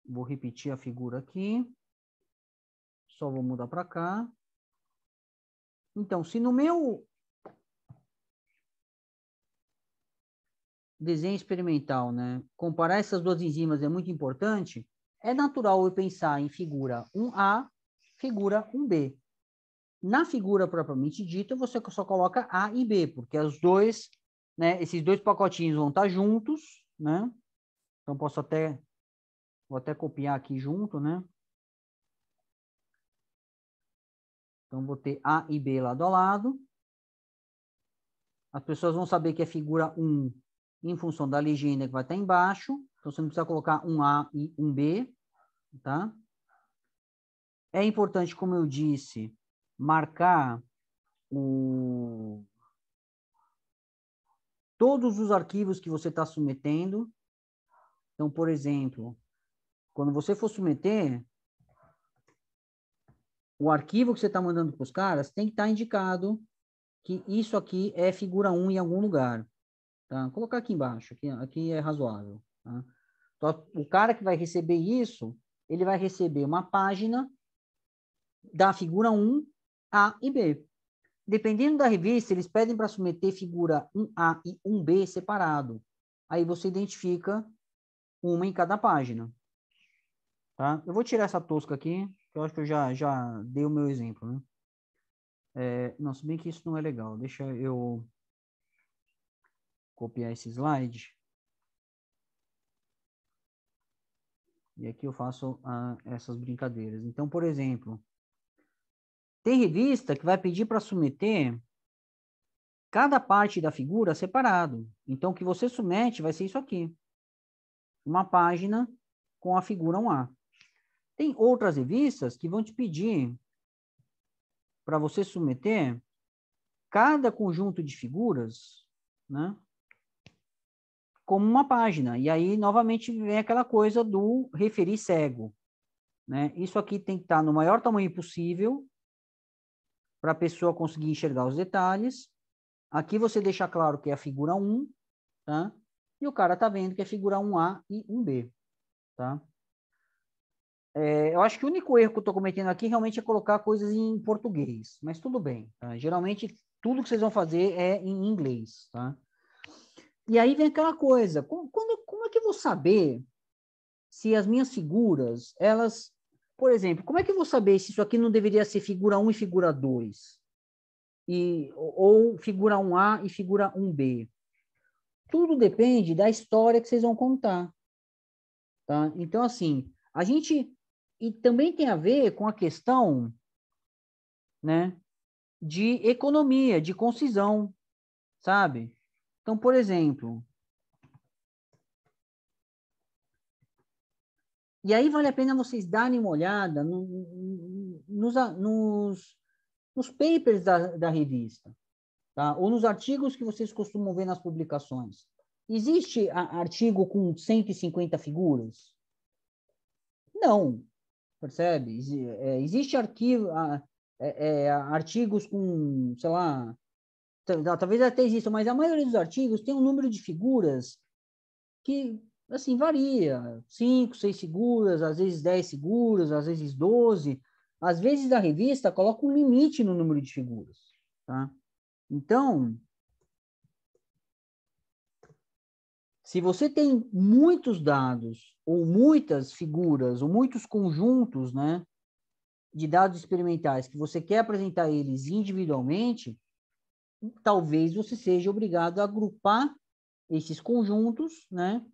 Vou repetir a figura aqui. Só vou mudar para cá. Então, se no meu desenho experimental, né, comparar essas duas enzimas é muito importante, é natural eu pensar em figura 1A, figura 1B. Na figura propriamente dita, você só coloca A e B, porque os dois, né, esses dois pacotinhos vão estar juntos, né? Então, vou até copiar aqui junto, né? Então, vou ter A e B lado a lado. As pessoas vão saber que é figura 1 em função da legenda que vai estar embaixo. Então, você não precisa colocar 1A e 1B, tá? É importante, como eu disse, marcar todos os arquivos que você está submetendo. Então, por exemplo, quando você for submeter, o arquivo que você está mandando para os caras tem que estar indicado que isso aqui é figura 1 em algum lugar. Tá? Vou colocar aqui embaixo, aqui é razoável. Tá? Então, o cara que vai receber isso, ele vai receber uma página da figura 1, A e B. Dependendo da revista, eles pedem para submeter figura 1A e 1B separado. Aí você identifica uma em cada página. Tá? Eu vou tirar essa tosca aqui, que eu acho que eu já dei o meu exemplo. Né? Não, se bem que isso não é legal. Deixa eu copiar esse slide. E aqui eu faço essas brincadeiras. Então, por exemplo, tem revista que vai pedir para submeter cada parte da figura separado. Então, o que você submete vai ser isso aqui. Uma página com a figura 1A. Tem outras revistas que vão te pedir para você submeter cada conjunto de figuras, né, como uma página. E aí, novamente, vem aquela coisa do referir cego. Né? Isso aqui tem que estar no maior tamanho possível para a pessoa conseguir enxergar os detalhes. Aqui você deixa claro que é a figura 1, tá? E o cara está vendo que é figura 1A e 1B. Tá? Eu acho que o único erro que eu estou cometendo aqui realmente é colocar coisas em português, mas tudo bem. Tá? Geralmente, tudo que vocês vão fazer é em inglês. Tá? E aí vem aquela coisa, como é que eu vou saber se as minhas figuras, elas... Por exemplo, como é que eu vou saber se isso aqui não deveria ser figura 1 e figura 2? Ou figura 1A e figura 1B? Tudo depende da história que vocês vão contar. Tá? Então, assim, a gente... E também tem a ver com a questão, né, de economia, de concisão, sabe? Então, por exemplo... E aí vale a pena vocês darem uma olhada nos papers da revista, tá? Ou nos artigos que vocês costumam ver nas publicações. Existe artigo com 150 figuras? Não, percebe? Existe artigos com, sei lá, talvez até exista, mas a maioria dos artigos tem um número de figuras que, assim, varia. 5, 6 figuras, às vezes 10 figuras, às vezes 12. Às vezes a revista coloca um limite no número de figuras, tá? Então, se você tem muitos dados, ou muitas figuras, ou muitos conjuntos, né, de dados experimentais que você quer apresentar eles individualmente, talvez você seja obrigado a agrupar esses conjuntos, né?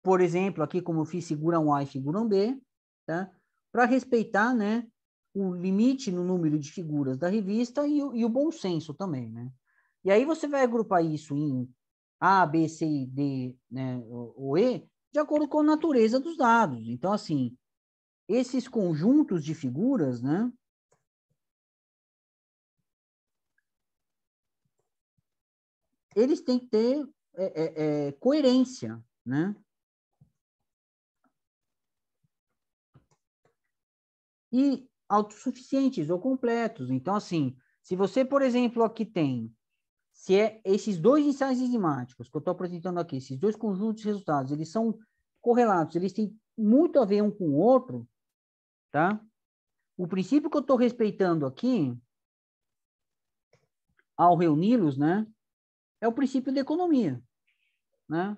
Por exemplo, aqui como eu fiz figura 1A e figura 1B, tá? Para respeitar, né, o limite no número de figuras da revista e o bom senso também, né? E aí você vai agrupar isso em A, B, C e D, né, ou E, de acordo com a natureza dos dados. Então, assim, esses conjuntos de figuras, né, eles têm que ter coerência, né? E autossuficientes ou completos. Então, assim, se você, por exemplo, aqui tem, se esses dois ensaios enzimáticos que eu estou apresentando aqui, esses dois conjuntos de resultados, eles são correlatos, eles têm muito a ver um com o outro, tá? O princípio que eu estou respeitando aqui, ao reuni-los, né, é o princípio da economia, né?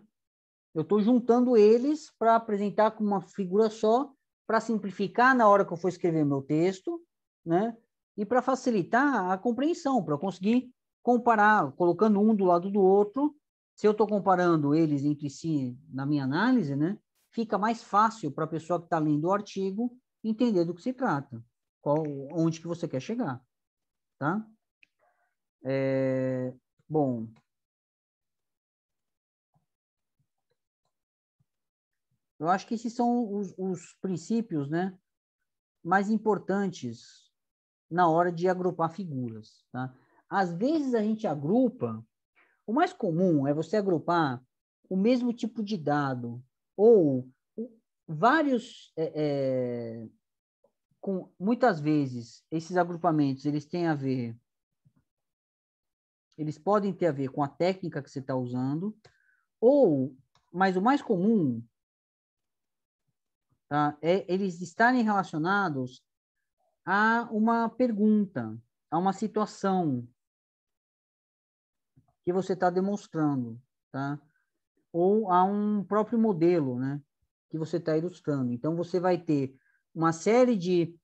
Eu estou juntando eles para apresentar com uma figura só, para simplificar na hora que eu for escrever meu texto, né? E para facilitar a compreensão, para conseguir comparar, colocando um do lado do outro. Se eu estou comparando eles entre si na minha análise, né? Fica mais fácil para a pessoa que está lendo o artigo entender do que se trata, onde que você quer chegar, tá? Bom, eu acho que esses são os princípios, né, mais importantes na hora de agrupar figuras. Tá? Às vezes a gente agrupa O mais comum é você agrupar o mesmo tipo de dado ou vários, muitas vezes, esses agrupamentos, eles podem ter a ver com a técnica que você está usando, mas o mais comum, tá, é eles estarem relacionados a uma pergunta, a uma situação que você está demonstrando, tá? Ou a um próprio modelo, né, que você está ilustrando. Então, você vai ter uma série de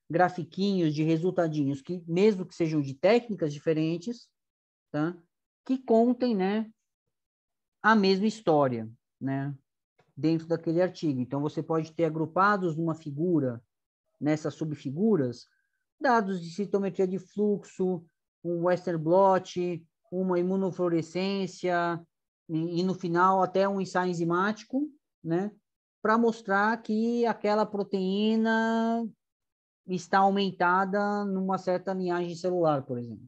grafiquinhos, de resultadinhos, que mesmo que sejam de técnicas diferentes, tá, que contem, né, a mesma história, né, dentro daquele artigo. Então, você pode ter agrupados numa figura, nessas subfiguras, dados de citometria de fluxo, um Western blot, uma imunofluorescência, e no final até um ensaio enzimático, né, para mostrar que aquela proteína está aumentada numa certa linhagem celular, por exemplo.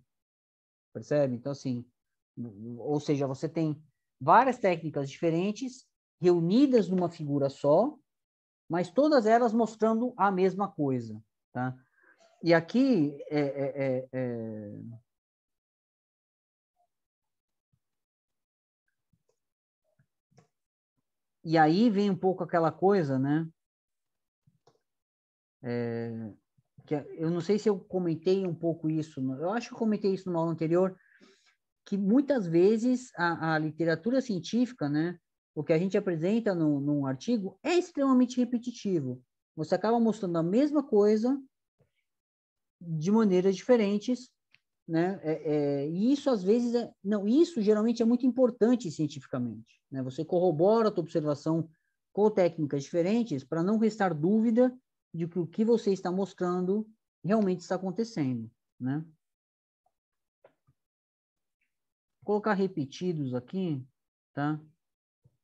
Percebe? Então, assim, ou seja, você tem várias técnicas diferentes reunidas numa figura só, mas todas elas mostrando a mesma coisa, tá? E aqui e aí vem um pouco aquela coisa, né? Que eu não sei se eu comentei um pouco isso, eu acho que eu comentei isso numa aula anterior, que muitas vezes a literatura científica, né, o que a gente apresenta num artigo é extremamente repetitivo. Você acaba mostrando a mesma coisa de maneiras diferentes, né? E isso às vezes não, isso geralmente é muito importante cientificamente, né? Você corrobora a tua observação com técnicas diferentes para não restar dúvida de que o que você está mostrando realmente está acontecendo, né? Vou colocar repetidos aqui, tá?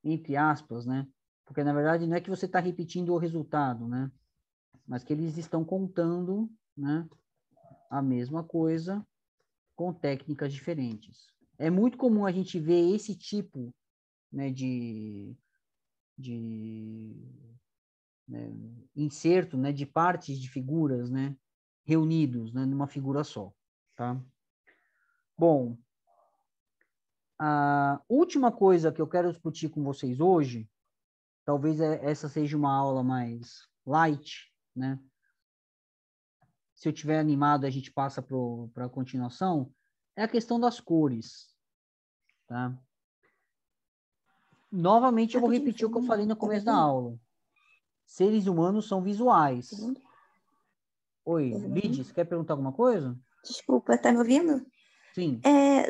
Entre aspas, né? Porque na verdade não é que você está repetindo o resultado, né? Mas que eles estão contando, né, a mesma coisa com técnicas diferentes. É muito comum a gente ver esse tipo, né, né, inserto, né, de partes de figuras, né, reunidos, né, numa figura só, tá? Bom, a última coisa que eu quero discutir com vocês hoje, talvez essa seja uma aula mais light, né? Se eu tiver animado, a gente passa para a continuação, é a questão das cores, tá? Novamente, eu vou Rapidinho, repetir o que eu Fernanda. falei no Tá começo me da ouvindo? aula. Seres humanos são visuais. Fernanda? Oi, Fernanda? Lidy, você quer perguntar alguma coisa? Desculpa, tá me ouvindo? Sim.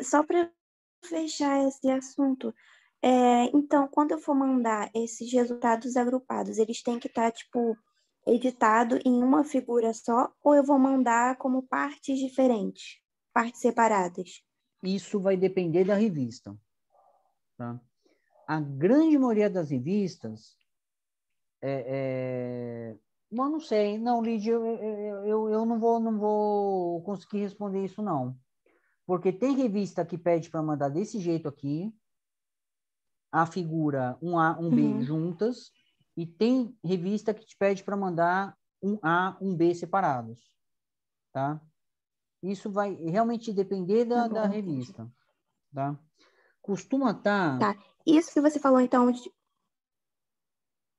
Só para fechar esse assunto, então, quando eu for mandar esses resultados agrupados, eles têm que estar, tipo, editado em uma figura só, ou eu vou mandar como partes diferentes, partes separadas? Isso vai depender da revista, tá? A grande maioria das revistas Bom, não sei. Não, Lídia, eu não vou conseguir responder isso, não. Porque tem revista que pede para mandar desse jeito aqui, a figura um A, um B Uhum. juntas, e tem revista que te pede para mandar um A, um B separados, tá? Isso vai realmente depender Tá da bom, entendi. revista, tá? Costuma estar... Tá. Isso que você falou, então, isso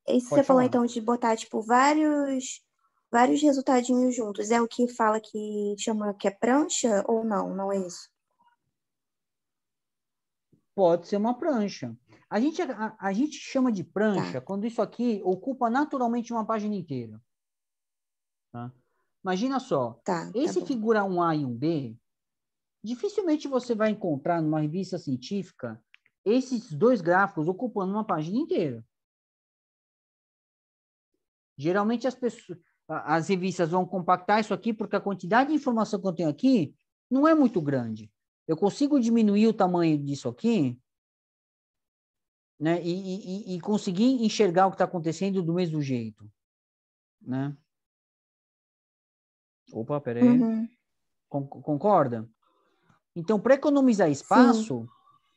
que você Pode falou, falar. então, de botar, tipo, vários resultadinhos juntos, é o que fala que chama que é prancha ou não? Não é isso? Pode ser uma prancha. A gente chama de Tá, prancha quando isso aqui ocupa naturalmente uma página inteira, tá? Imagina só, tá esse bom. figura um A e um B, dificilmente você vai encontrar numa revista científica esses dois gráficos ocupando uma página inteira. Geralmente as revistas vão compactar isso aqui porque a quantidade de informação que eu tenho aqui não é muito grande. Eu consigo diminuir o tamanho disso aqui, né, e conseguir enxergar o que está acontecendo do mesmo jeito, né? Opa, peraí. Uhum. Concorda? Então, para economizar Sim. espaço,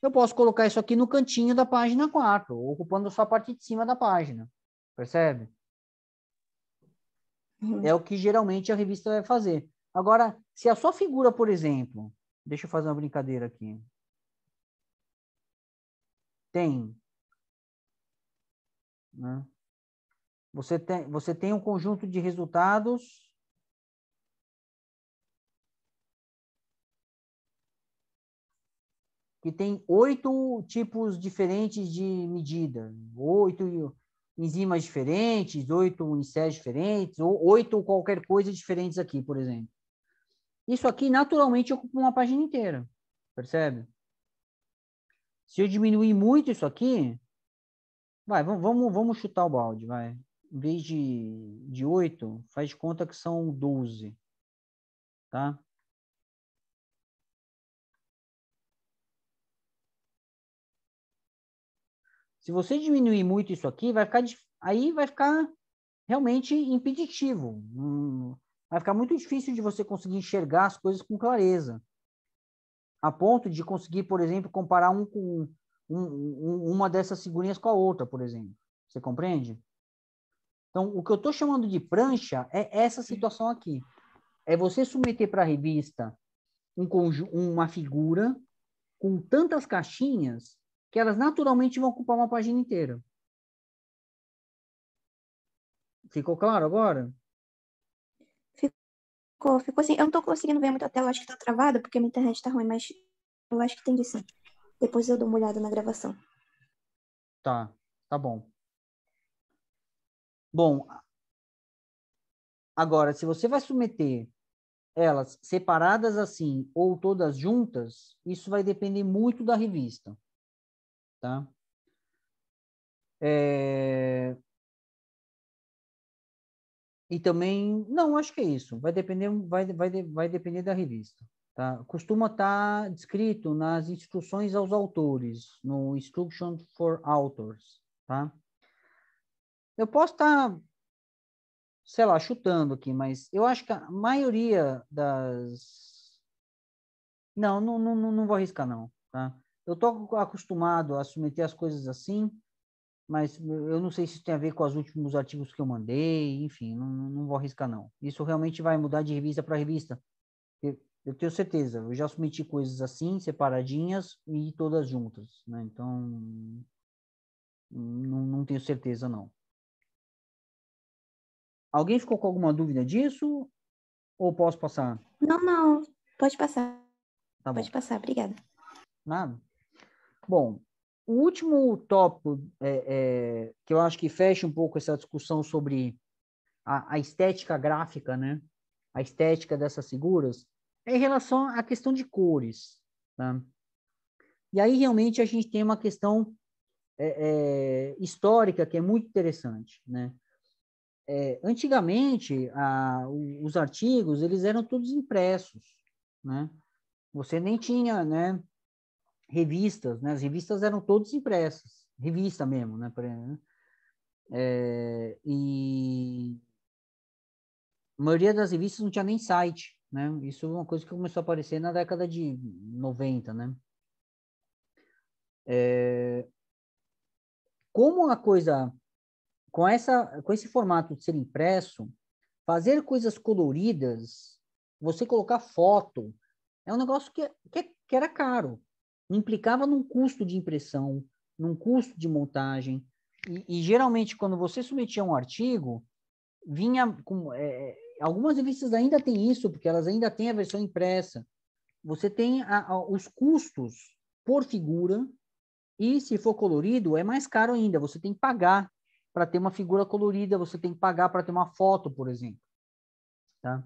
eu posso colocar isso aqui no cantinho da página 4, ocupando só a parte de cima da página. Percebe? É o que geralmente a revista vai fazer. Agora, se a sua figura, por exemplo, deixa eu fazer uma brincadeira aqui. Tem, né? Você tem um conjunto de resultados que tem 8 tipos diferentes de medida, 8 enzimas diferentes, 8 ensaios diferentes, ou 8 qualquer coisa diferentes aqui, por exemplo. Isso aqui, naturalmente, ocupa uma página inteira, percebe? Se eu diminuir muito isso aqui, vamos chutar o balde, vai. Em vez de 8, faz de conta que são 12, tá? Se você diminuir muito isso aqui, aí vai ficar realmente impeditivo. Vai ficar muito difícil de você conseguir enxergar as coisas com clareza. A ponto de conseguir, por exemplo, comparar uma dessas figurinhas com a outra, por exemplo. Você compreende? Então, o que eu estou chamando de prancha é essa situação aqui. É você submeter para a revista uma figura com tantas caixinhas que elas naturalmente vão ocupar uma página inteira. Ficou claro agora? Ficou assim. Eu não tô conseguindo ver muito a tela, acho que tá travada, porque minha internet tá ruim, mas eu acho que entendi sim. Depois eu dou uma olhada na gravação. Tá bom. Bom, agora, se você vai submeter elas separadas assim ou todas juntas, isso vai depender muito da revista, tá? E também, não, acho que é isso. Vai depender da revista, tá? Costuma estar descrito nas instruções aos autores, no Instruction for Authors, tá? Eu posso estar, sei lá, chutando aqui, mas eu acho que a maioria das... Não vou arriscar, não, tá? Eu estou acostumado a submeter as coisas assim, mas eu não sei se isso tem a ver com os últimos artigos que eu mandei, enfim, não vou arriscar, não. Isso realmente vai mudar de revista para revista. Eu tenho certeza, eu já submeti coisas assim, separadinhas e todas juntas, né? Então, não tenho certeza, não. Alguém ficou com alguma dúvida disso? Ou posso passar? Não, pode passar. Tá bom. Pode passar, obrigada. Nada? Bom, o último tópico que eu acho que fecha um pouco essa discussão sobre a estética gráfica, né? A estética dessas figuras, é em relação à questão de cores, tá? E aí, realmente, a gente tem uma questão histórica que é muito interessante, né? Antigamente, os artigos, eles eram todos impressos, né? Você nem tinha, né, revistas, né? As revistas eram todas impressas, revista mesmo, né? E a maioria das revistas não tinha nem site, né? Isso é uma coisa que começou a aparecer na década de 90, né? Como a coisa, com esse formato de ser impresso, fazer coisas coloridas, você colocar foto, é um negócio que era caro. Implicava num custo de impressão, num custo de montagem. E geralmente, quando você submetia um artigo, vinha com... algumas revistas ainda têm isso, porque elas ainda têm a versão impressa. Você tem os custos por figura, e se for colorido, é mais caro ainda. Você tem que pagar para ter uma figura colorida, você tem que pagar para ter uma foto, por exemplo. Tá?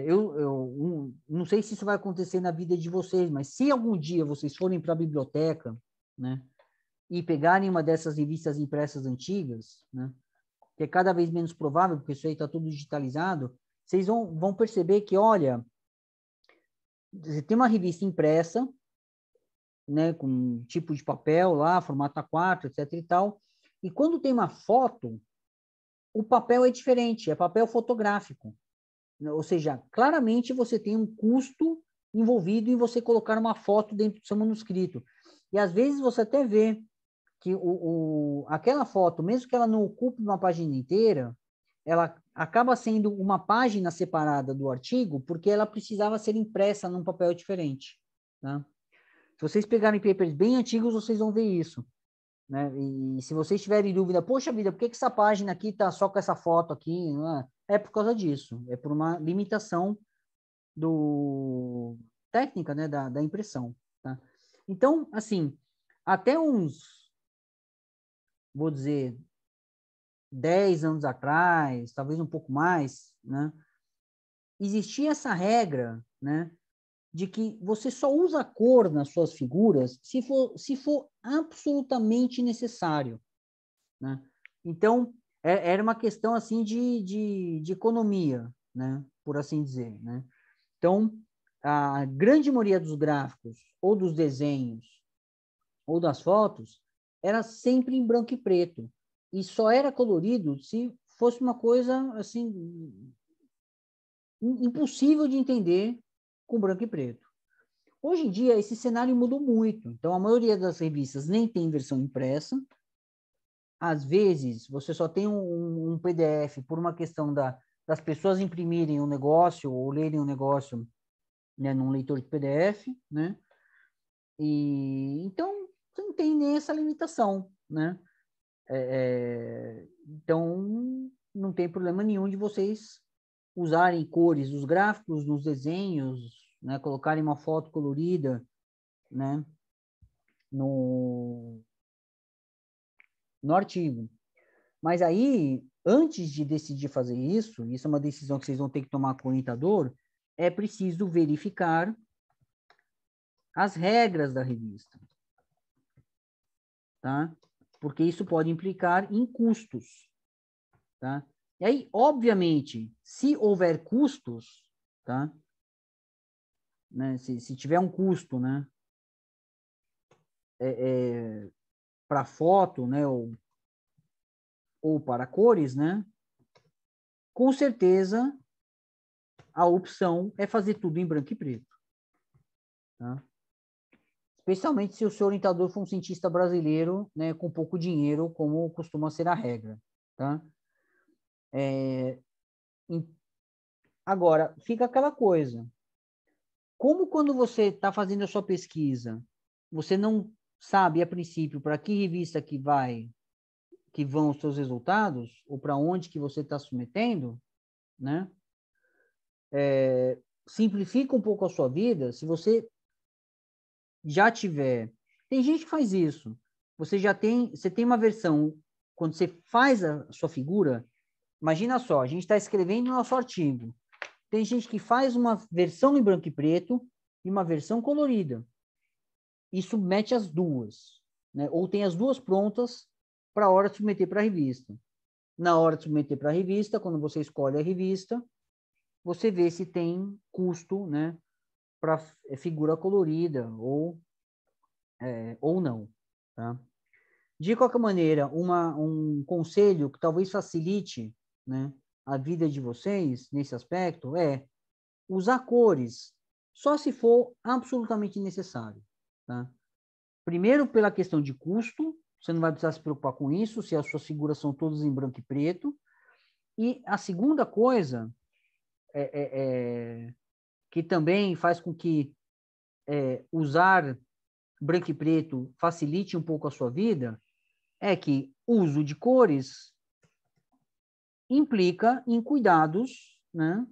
Eu não sei se isso vai acontecer na vida de vocês, mas se algum dia vocês forem para a biblioteca, né, e pegarem uma dessas revistas impressas antigas, né, que é cada vez menos provável, porque isso aí está tudo digitalizado, vocês vão perceber que, olha, você tem uma revista impressa, né, com um tipo de papel lá, formato A4, etc e tal, e quando tem uma foto, o papel é diferente, é papel fotográfico. Ou seja, claramente você tem um custo envolvido em você colocar uma foto dentro do seu manuscrito. E às vezes você até vê que aquela foto, mesmo que ela não ocupe uma página inteira, ela acaba sendo uma página separada do artigo, porque ela precisava ser impressa num papel diferente. Né? Se vocês pegarem papers bem antigos, vocês vão ver isso. Né? E se vocês tiverem dúvida, poxa vida, por que essa página aqui está só com essa foto aqui? É por causa disso, é por uma limitação técnica, né, da impressão. Tá? Então, assim, até uns, vou dizer, 10 anos atrás, talvez um pouco mais, né, existia essa regra, né, de que você só usa a cor nas suas figuras se for absolutamente necessário. Né? Então, era uma questão assim de economia, né, por assim dizer. Né? Então, a grande maioria dos gráficos, ou dos desenhos, ou das fotos, era sempre em branco e preto. E só era colorido se fosse uma coisa assim impossível de entender com branco e preto. Hoje em dia, esse cenário mudou muito. Então, a maioria das revistas nem tem versão impressa. Às vezes, você só tem um PDF por uma questão das pessoas imprimirem um negócio ou lerem um negócio, né, num leitor de PDF, né? E então você não tem nem essa limitação, né? Então não tem problema nenhum de vocês usarem cores dos gráficos, nos desenhos, né? Colocarem uma foto colorida, né? No artigo. Mas aí, antes de decidir fazer isso é uma decisão que vocês vão ter que tomar com o orientador, é preciso verificar as regras da revista. Tá? Porque isso pode implicar em custos. Tá? E aí, obviamente, se houver custos, tá? Né? Se tiver um custo, né? Para foto, né? Ou para cores, né? Com certeza, a opção é fazer tudo em branco e preto. Tá? Especialmente se o seu orientador for um cientista brasileiro, né, com pouco dinheiro, como costuma ser a regra. Tá? Agora, fica aquela coisa. Como quando você está fazendo a sua pesquisa, você não sabe, a princípio, para que revista que vão os seus resultados, ou para onde que você está submetendo, né? Simplifica um pouco a sua vida. Se você já tiver... Tem gente que faz isso. Você tem uma versão, quando você faz a sua figura, imagina só, a gente está escrevendo o nosso artigo. Tem gente que faz uma versão em branco e preto e uma versão colorida. E submete as duas. Né? Ou tem as duas prontas para a hora de submeter para a revista. Na hora de submeter para a revista, quando você escolhe a revista, você vê se tem custo, né, para figura colorida ou não. Tá? De qualquer maneira, um conselho que talvez facilite, né, a vida de vocês nesse aspecto é usar cores só se for absolutamente necessário. Tá? Primeiro, pela questão de custo, você não vai precisar se preocupar com isso, se as suas figuras são todas em branco e preto. E a segunda coisa que também faz com que usar branco e preto facilite um pouco a sua vida é que o uso de cores implica em cuidados, né?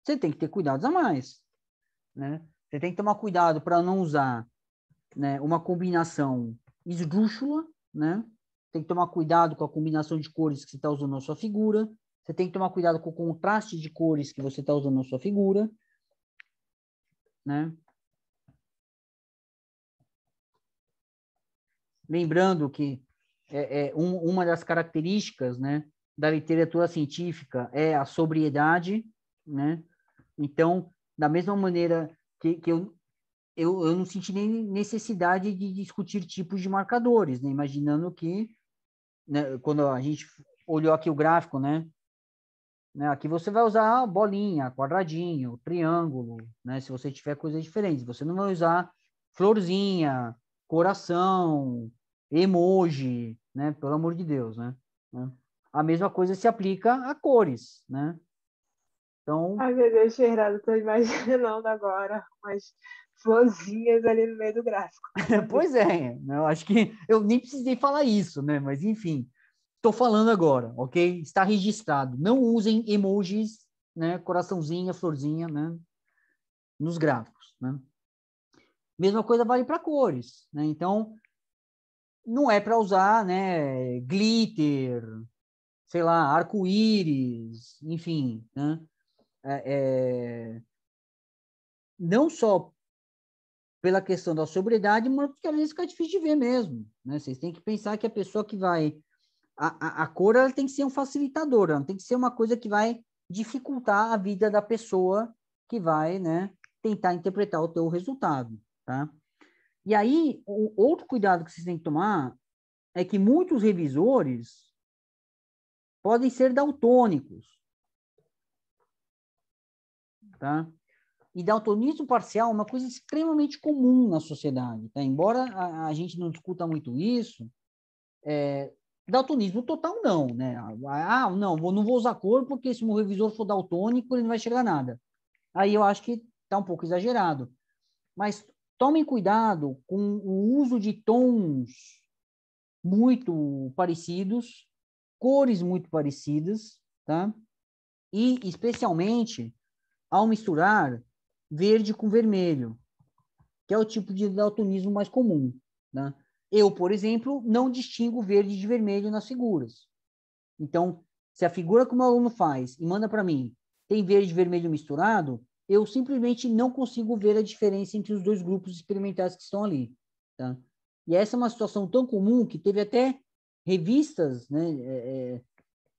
Você tem que ter cuidados a mais, né? Você tem que tomar cuidado para não usar, né, uma combinação esdrúxula, né? Tem que tomar cuidado com a combinação de cores que você está usando na sua figura. Você tem que tomar cuidado com o contraste de cores que você está usando na sua figura, né? Lembrando que uma das características, né, da literatura científica é a sobriedade, né? Então, da mesma maneira que eu não senti nem necessidade de discutir tipos de marcadores, né? Imaginando que, né, quando a gente olhou aqui o gráfico, né, né? Aqui você vai usar bolinha, quadradinho, triângulo, né? Se você tiver coisas diferentes. Você não vai usar florzinha, coração, emoji, né? Pelo amor de Deus, né? A mesma coisa se aplica a cores, né? Então, Ai, meu Deus, Fernando, tô imaginando agora umas florzinhas ali no meio do gráfico. pois é, né? Eu acho que eu nem precisei falar isso, né? Mas, enfim, estou falando agora, ok? Está registrado. Não usem emojis, né? Coraçãozinha, florzinha, né? Nos gráficos, né? Mesma coisa vale para cores, né? Então, não é para usar, né? Glitter, sei lá, arco-íris, enfim, né? Não só pela questão da sobriedade, mas porque às vezes fica difícil de ver mesmo, né? Vocês têm que pensar que a pessoa que vai... A cor, ela tem que ser um facilitador, ela não tem que ser uma coisa que vai dificultar a vida da pessoa que vai, né, tentar interpretar o teu resultado, tá? E aí, o outro cuidado que vocês têm que tomar é que muitos revisores podem ser daltônicos, tá? E daltonismo parcial é uma coisa extremamente comum na sociedade, tá? Embora a gente não discuta muito isso, daltonismo total não, né? Não, não vou usar cor porque se o meu revisor for daltônico, ele não vai enxergar nada. Aí eu acho que está um pouco exagerado. Mas tomem cuidado com o uso de tons muito parecidos, cores muito parecidas, tá? E, especialmente, ao misturar verde com vermelho, que é o tipo de daltonismo mais comum, né? Eu, por exemplo, não distingo verde de vermelho nas figuras. Então, se a figura que o meu aluno faz e manda para mim tem verde e vermelho misturado, eu simplesmente não consigo ver a diferença entre os dois grupos experimentais que estão ali, tá? E essa é uma situação tão comum que teve até revistas, né,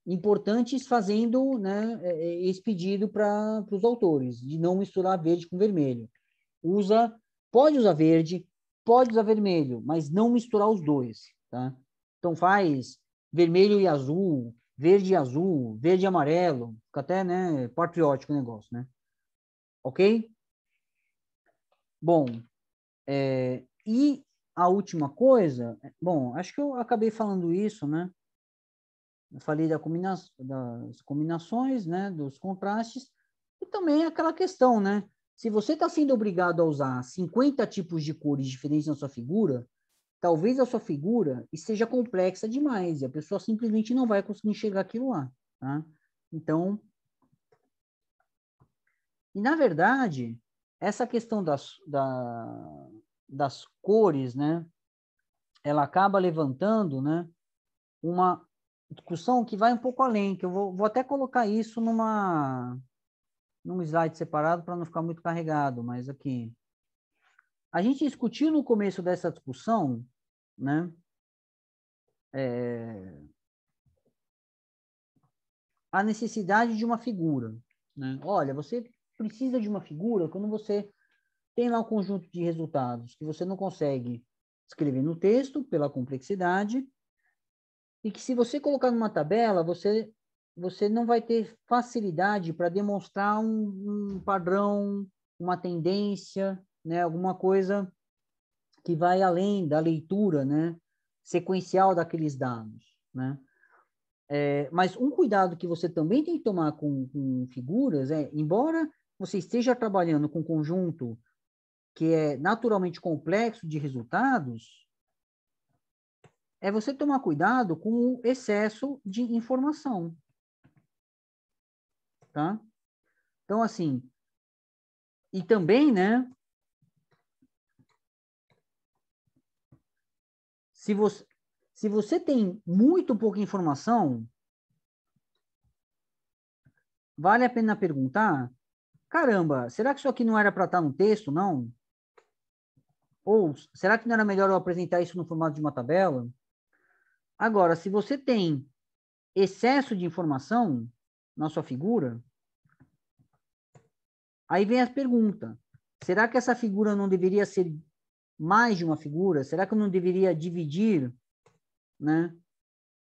importantes fazendo, né, esse pedido para os autores, de não misturar verde com vermelho. Pode usar verde, pode usar vermelho, mas não misturar os dois, tá? Então faz vermelho e azul, verde e azul, verde e amarelo, fica até, né, patriótico o negócio, né? Ok? Bom, e a última coisa, bom, acho que eu acabei falando isso, né? Eu falei das combinações, né, dos contrastes, e também aquela questão, né? Se você está sendo obrigado a usar 50 tipos de cores diferentes na sua figura, talvez a sua figura esteja complexa demais, e a pessoa simplesmente não vai conseguir enxergar aquilo lá, tá? Então, e na verdade, essa questão das cores, né, ela acaba levantando, né, uma discussão que vai um pouco além, que eu vou até colocar isso num slide separado para não ficar muito carregado, mas aqui. A gente discutiu no começo dessa discussão, né, a necessidade de uma figura, né? Olha, você precisa de uma figura quando você tem lá um conjunto de resultados que você não consegue escrever no texto pela complexidade, e que se você colocar numa tabela, você não vai ter facilidade para demonstrar um padrão, uma tendência, né, alguma coisa que vai além da leitura, né, sequencial daqueles dados, né? Mas um cuidado que você também tem que tomar com figuras embora você esteja trabalhando com um conjunto que é naturalmente complexo de resultados, é você tomar cuidado com o excesso de informação, tá? Então, assim, e também, né, se você tem muito pouca informação, vale a pena perguntar, caramba, será que isso aqui não era para estar no texto, não? Ou será que não era melhor eu apresentar isso no formato de uma tabela? Agora, se você tem excesso de informação na sua figura, aí vem a pergunta, será que essa figura não deveria ser mais de uma figura? Será que eu não deveria dividir, né?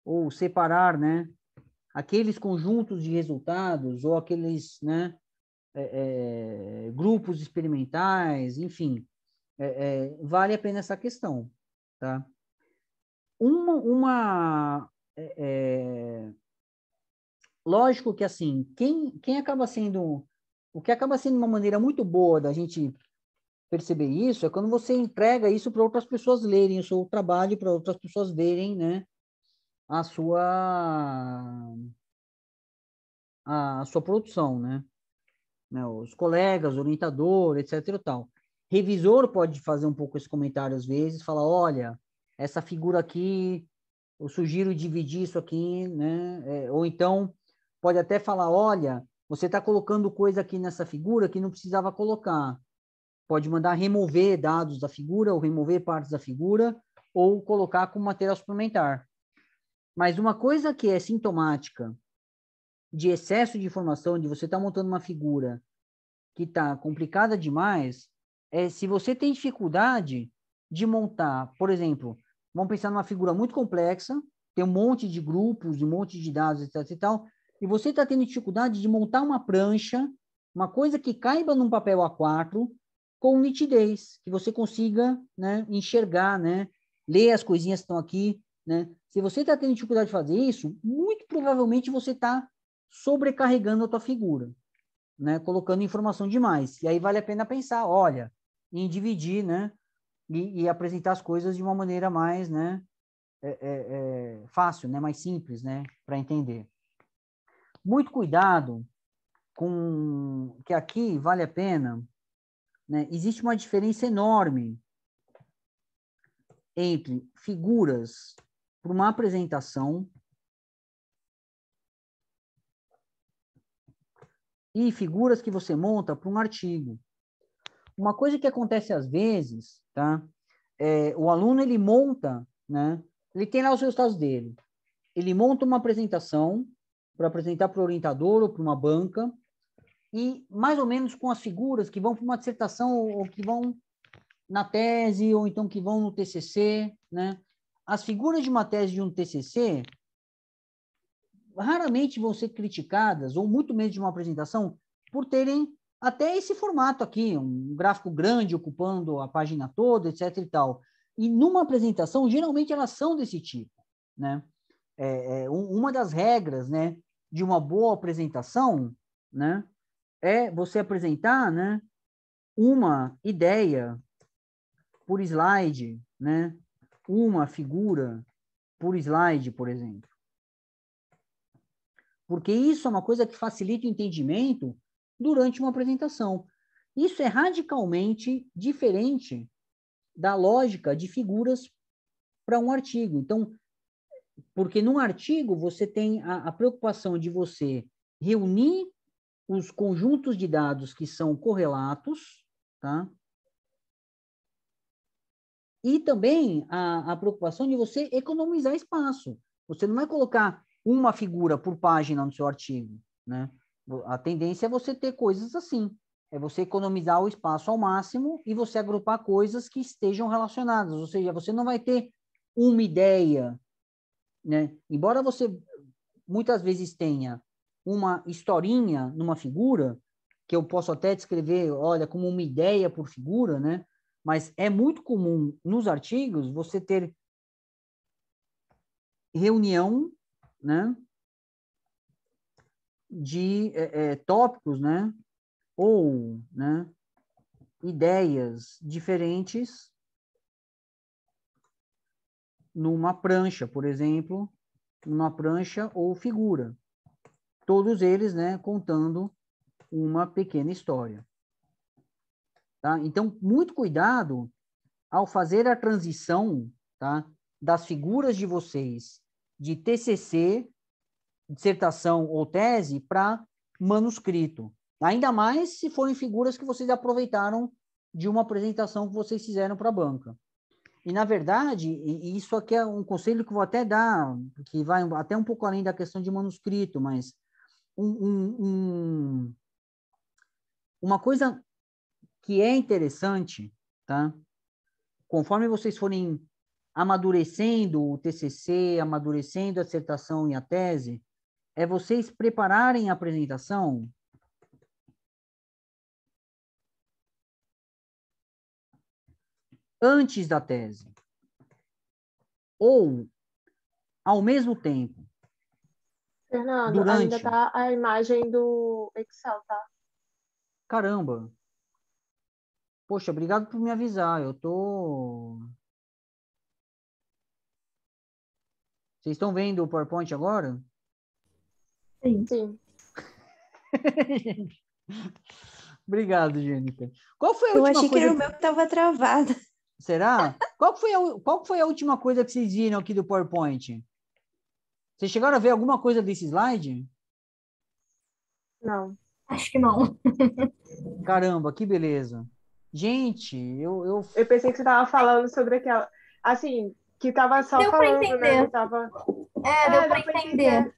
Ou separar, né? aqueles conjuntos de resultados ou aqueles, né, grupos experimentais, enfim, vale a pena essa questão, tá? Lógico que, assim, quem acaba sendo... O que acaba sendo uma maneira muito boa da gente perceber isso é quando você entrega isso para outras pessoas lerem o seu trabalho, para outras pessoas verem, né, a sua produção, né? Os colegas, orientador, etc. e tal. Revisor pode fazer um pouco esse comentário às vezes, falar, olha, essa figura aqui, eu sugiro dividir isso aqui, né? Ou então pode até falar, olha, você está colocando coisa aqui nessa figura que não precisava colocar. Pode mandar remover dados da figura, ou remover partes da figura, ou colocar como material suplementar. Mas uma coisa que é sintomática de excesso de informação, de você estar montando uma figura que está complicada demais, é se você tem dificuldade de montar, por exemplo, vamos pensar numa figura muito complexa, tem um monte de grupos, um monte de dados, etc. e tal, e você está tendo dificuldade de montar uma prancha, uma coisa que caiba num papel A4, com nitidez, que você consiga, né, enxergar, né, ler as coisinhas que estão aqui, né? Se você está tendo dificuldade de fazer isso, muito provavelmente você está sobrecarregando a tua figura, né, colocando informação demais. E aí vale a pena pensar, olha, em dividir, né, e apresentar as coisas de uma maneira mais, né, fácil, né, mais simples, né, para entender. Muito cuidado com que aqui vale a pena, né, existe uma diferença enorme entre figuras para uma apresentação e figuras que você monta para um artigo. Uma coisa que acontece às vezes, tá? O aluno, ele monta, né? Ele tem lá os resultados dele. Ele monta uma apresentação para apresentar para o orientador ou para uma banca e mais ou menos com as figuras que vão para uma dissertação ou que vão na tese ou então que vão no TCC, né? As figuras de uma tese de um TCC raramente vão ser criticadas, ou muito menos de uma apresentação, por terem até esse formato aqui, um gráfico grande ocupando a página toda, etc. e tal. E numa apresentação, geralmente elas são desse tipo, né? Uma das regras, né, de uma boa apresentação, né, é você apresentar, né, uma ideia por slide, né, uma figura por slide, por exemplo. Porque isso é uma coisa que facilita o entendimento durante uma apresentação. Isso é radicalmente diferente da lógica de figuras para um artigo. Então, porque num artigo você tem a preocupação de você reunir os conjuntos de dados que são correlatos, tá? E também a preocupação de você economizar espaço. Você não vai colocar uma figura por página no seu artigo, né? A tendência é você ter coisas assim. É você economizar o espaço ao máximo e você agrupar coisas que estejam relacionadas. Ou seja, você não vai ter uma ideia, né? Embora você muitas vezes tenha uma historinha numa figura, que eu posso até descrever, olha, como uma ideia por figura, né? Mas é muito comum nos artigos você ter reunião, né, de tópicos, né, ou, né, ideias diferentes numa prancha, por exemplo, numa prancha ou figura. Todos eles, né, contando uma pequena história. Tá? Então, muito cuidado ao fazer a transição, tá, das figuras de vocês de TCC, dissertação ou tese para manuscrito. Ainda mais se forem figuras que vocês aproveitaram de uma apresentação que vocês fizeram para a banca. E, na verdade, e isso aqui é um conselho que eu vou até dar, que vai até um pouco além da questão de manuscrito, mas uma coisa que é interessante, tá? Conforme vocês forem amadurecendo o TCC, amadurecendo a dissertação e a tese, é vocês prepararem a apresentação antes da tese. Ou ao mesmo tempo. Fernando, Durante. ainda tá a imagem do Excel, tá? Caramba. Poxa, obrigado por me avisar. Eu tô... Vocês estão vendo o PowerPoint agora? Sim. Sim. Obrigado, Jênica. Qual foi a Eu última achei que coisa era o meu que estava travado. Será? Qual foi a última coisa que vocês viram aqui do PowerPoint? Vocês chegaram a ver alguma coisa desse slide? Não. Acho que não. Caramba, que beleza. Gente, Eu pensei que você tava falando sobre aquela. Assim, que tava só Deu pra falando, né? Não entender. tava. Deu pra Dá pra entender.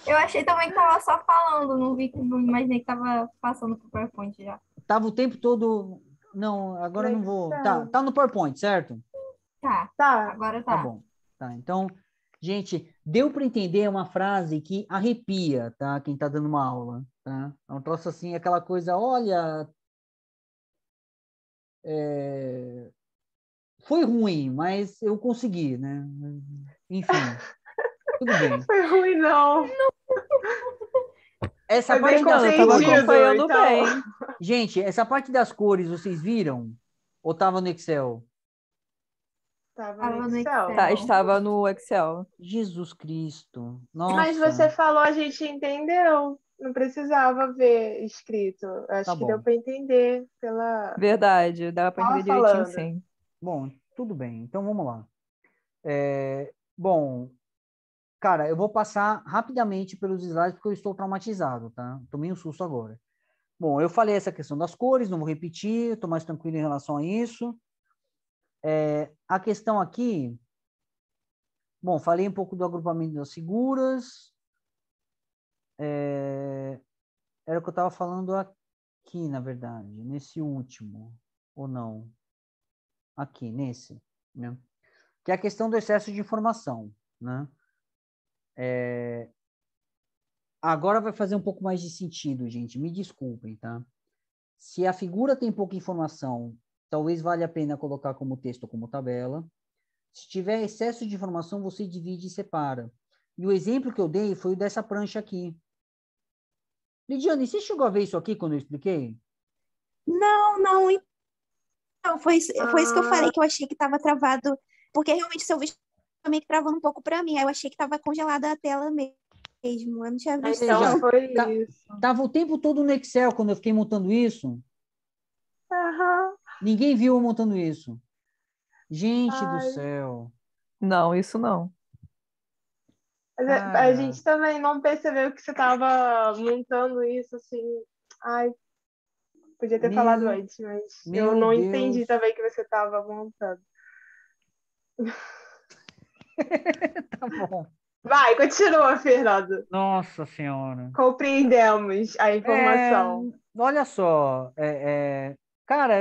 Eu achei também que tava só falando, não imaginei que tava passando pro PowerPoint já. tava o tempo todo... Não, agora eu não vou... Tá no PowerPoint, certo? Tá, Tá. agora Tá tá. bom. Tá, então, gente, deu para entender uma frase que arrepia, tá? Quem tá dando uma aula, tá? É um troço assim, aquela coisa, olha... Foi ruim, mas eu consegui, né? Enfim, tudo bem. Foi ruim, não. Essa Foi bem parte das Não, eu tava cores, compreendido, acompanhando então. bem. gente, essa parte das cores, vocês viram? Ou tava no Excel? Tava Tava no no Excel. Tá, Excel. estava no Excel. Jesus Cristo. Mas Nossa, você falou, a gente entendeu. Não precisava ver escrito. tá Acho que deu bom. pra entender pela. Verdade, dava pra Tava entender direitinho, falando. sim. Bom, tudo bem. Então vamos lá. Bom, cara, eu vou passar rapidamente pelos slides porque eu estou traumatizado, tá? Tomei um susto agora. Bom, eu falei essa questão das cores, não vou repetir, estou mais tranquilo em relação a isso. A questão aqui, bom, falei um pouco do agrupamento das figuras. Era o que eu estava falando aqui, na verdade, nesse último, ou não? Aqui, nesse, né? Que é a questão do excesso de informação, né? Agora vai fazer um pouco mais de sentido, gente, me desculpem, tá? Se a figura tem pouca informação, talvez valha a pena colocar como texto ou como tabela. Se tiver excesso de informação, você divide e separa. E o exemplo que eu dei foi o dessa prancha aqui. Lidiane, você chegou a ver isso aqui quando eu expliquei? Não. Então, foi isso que eu falei, Ah, que eu achei que estava travado. Porque realmente, se eu vi, meio que travando um pouco para mim. Aí eu achei que estava congelada a tela mesmo. Eu não tinha Ou visto, então seja, não. foi isso. tava o tempo todo no Excel quando eu fiquei montando isso. Aham. Ninguém viu eu montando isso. Gente do Ai. céu. Não, isso não. A Cara, gente também não percebeu que você tava montando isso assim. Ai, podia ter falado meu, antes, mas eu meu não Deus. entendi também que você tava montando. Tá bom. Vai, continua, Fernando. Nossa Senhora. Compreendemos a É, informação. olha só, cara,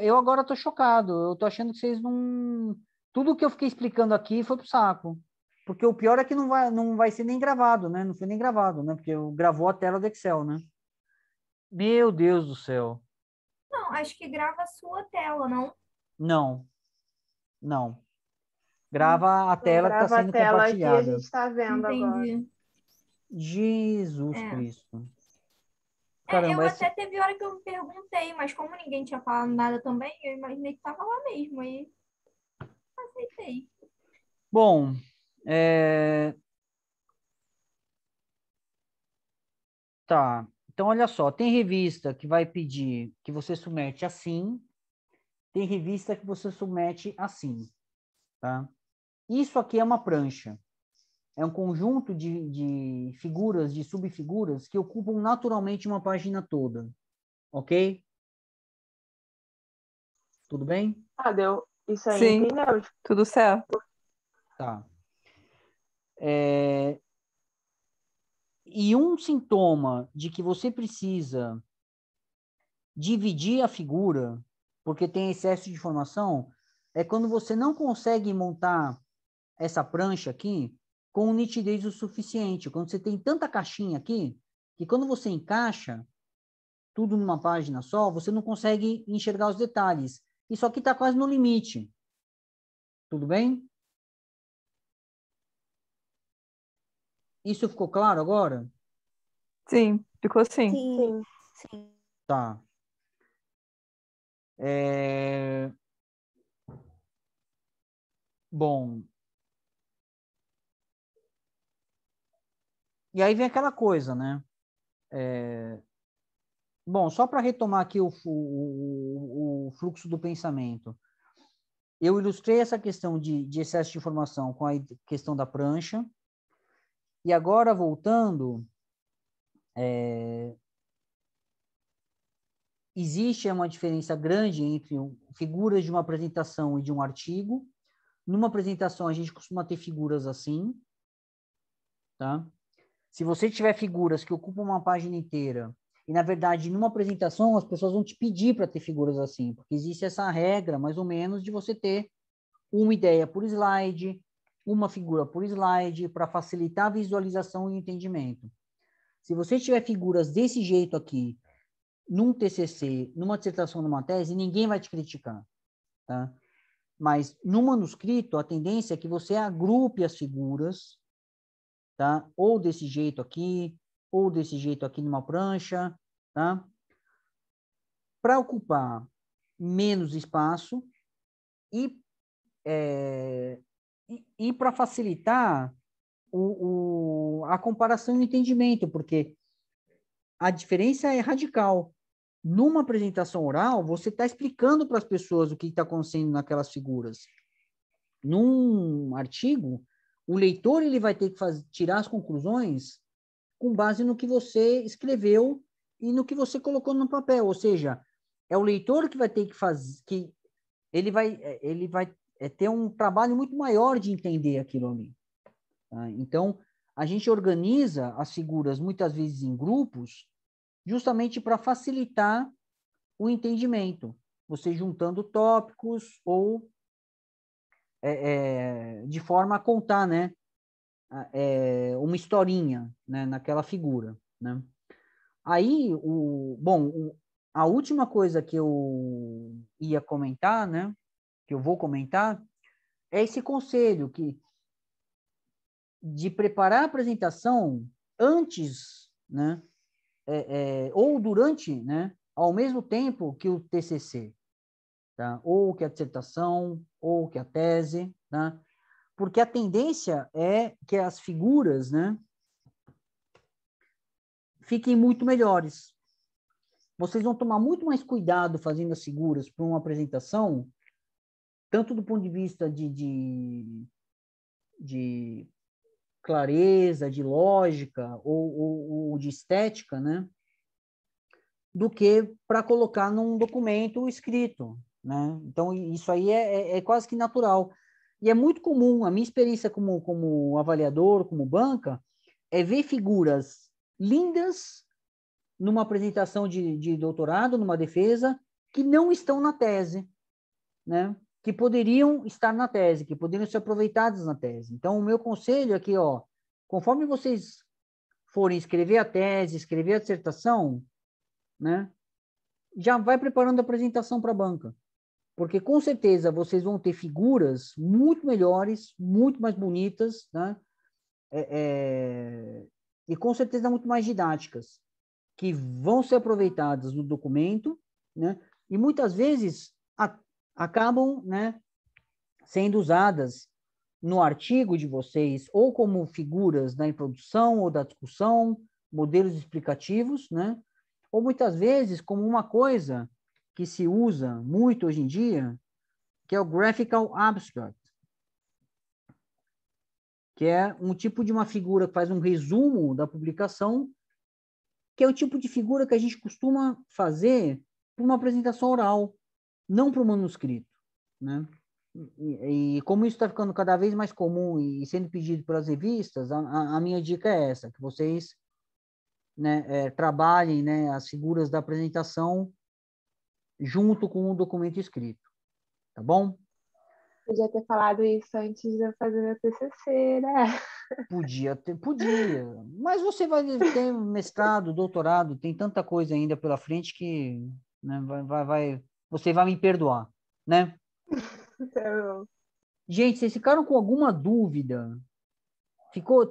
eu agora tô chocado. Eu tô achando que vocês não. Tudo que eu fiquei explicando aqui foi pro saco. Porque o pior é que não vai ser nem gravado, né? Não foi nem gravado, né? Porque gravou a tela do Excel, né? Meu Deus do céu. Não, acho que grava a sua tela, não? Não, não. Grava a Não tela que está grava a sendo tela aqui, a compartilhada. gente tá vendo agora. Entendi. Jesus É. Cristo. Caramba, Eu até teve hora que eu me perguntei, mas como ninguém tinha falado nada também, eu imaginei que tava lá mesmo, aí aceitei. Bom, tá. Então, olha só, tem revista que vai pedir que você submete assim, tem revista que você submete assim, tá? Isso aqui é uma prancha. É um conjunto de figuras, de subfiguras, que ocupam naturalmente uma página toda. Ok? Tudo bem? Ah, deu. Isso aí, Sim, entendeu? tudo certo. Tá. E um sintoma de que você precisa dividir a figura, porque tem excesso de informação, é quando você não consegue montar essa prancha aqui com nitidez o suficiente. Quando você tem tanta caixinha aqui, que quando você encaixa tudo numa página só, você não consegue enxergar os detalhes. Isso aqui está quase no limite. Tudo bem? Isso ficou claro agora? Sim, ficou sim. Sim, sim. Tá. Bom. E aí vem aquela coisa, né? Bom, só para retomar aqui o fluxo do pensamento. Eu ilustrei essa questão de excesso de informação com a questão da prancha. E agora, voltando, existe uma diferença grande entre figuras de uma apresentação e de um artigo. Numa apresentação, a gente costuma ter figuras assim, tá? Se você tiver figuras que ocupam uma página inteira, e, na verdade, numa apresentação, as pessoas vão te pedir para ter figuras assim, porque existe essa regra, mais ou menos, de você ter uma ideia por slide, uma figura por slide, para facilitar a visualização e o entendimento. Se você tiver figuras desse jeito aqui, num TCC, numa dissertação, numa tese, ninguém vai te criticar, tá? Mas no manuscrito, a tendência é que você agrupe as figuras, tá? Ou desse jeito aqui, ou desse jeito aqui numa prancha, tá? Para ocupar menos espaço e para facilitar a comparação e o entendimento, porque a diferença é radical. Numa apresentação oral, você está explicando para as pessoas o que está acontecendo naquelas figuras. Num artigo, o leitor ele vai ter que tirar as conclusões com base no que você escreveu e no que você colocou no papel. Ou seja, é o leitor que vai ter que fazer, que ele vai ter um trabalho muito maior de entender aquilo ali. Tá? Então, a gente organiza as figuras muitas vezes em grupos, justamente para facilitar o entendimento. Você juntando tópicos ou de forma a contar, né, uma historinha, né, naquela figura, né? Aí, a última coisa que eu ia comentar, né, que eu vou comentar, é esse conselho de preparar a apresentação antes, né, ou durante, né, ao mesmo tempo que o TCC, tá? Ou que a dissertação, ou que a tese, tá? Porque a tendência é que as figuras, né, fiquem muito melhores. Vocês vão tomar muito mais cuidado fazendo as figuras para uma apresentação, tanto do ponto de vista de clareza, de lógica ou de estética, né, do que para colocar num documento escrito, né? Então, isso aí é quase que natural. E é muito comum, a minha experiência como avaliador, como banca, é ver figuras lindas numa apresentação de doutorado, numa defesa, que não estão na tese, né? Que poderiam estar na tese, que poderiam ser aproveitadas na tese. Então, o meu conselho aqui, ó, conforme vocês forem escrever a tese, escrever a dissertação, né? Já vai preparando a apresentação para a banca, porque com certeza vocês vão ter figuras muito melhores, muito mais bonitas, né? E com certeza muito mais didáticas, que vão ser aproveitadas no documento, né? E muitas vezes acabam, né, sendo usadas no artigo de vocês, ou como figuras da introdução ou da discussão, modelos explicativos, né? Ou muitas vezes como uma coisa que se usa muito hoje em dia, que é o Graphical Abstract, que é um tipo de uma figura que faz um resumo da publicação, que é o tipo de figura que a gente costuma fazer para uma apresentação oral, não para o manuscrito, né? E como isso está ficando cada vez mais comum e sendo pedido pelas revistas, a minha dica é essa, que vocês, né, trabalhem, né, as figuras da apresentação junto com o documento escrito, tá bom? Podia ter falado isso antes de eu fazer meu TCC, né? Podia. Mas você vai ter mestrado, doutorado, tem tanta coisa ainda pela frente que, né, você vai me perdoar, né? Então, Gente, vocês ficaram com alguma dúvida?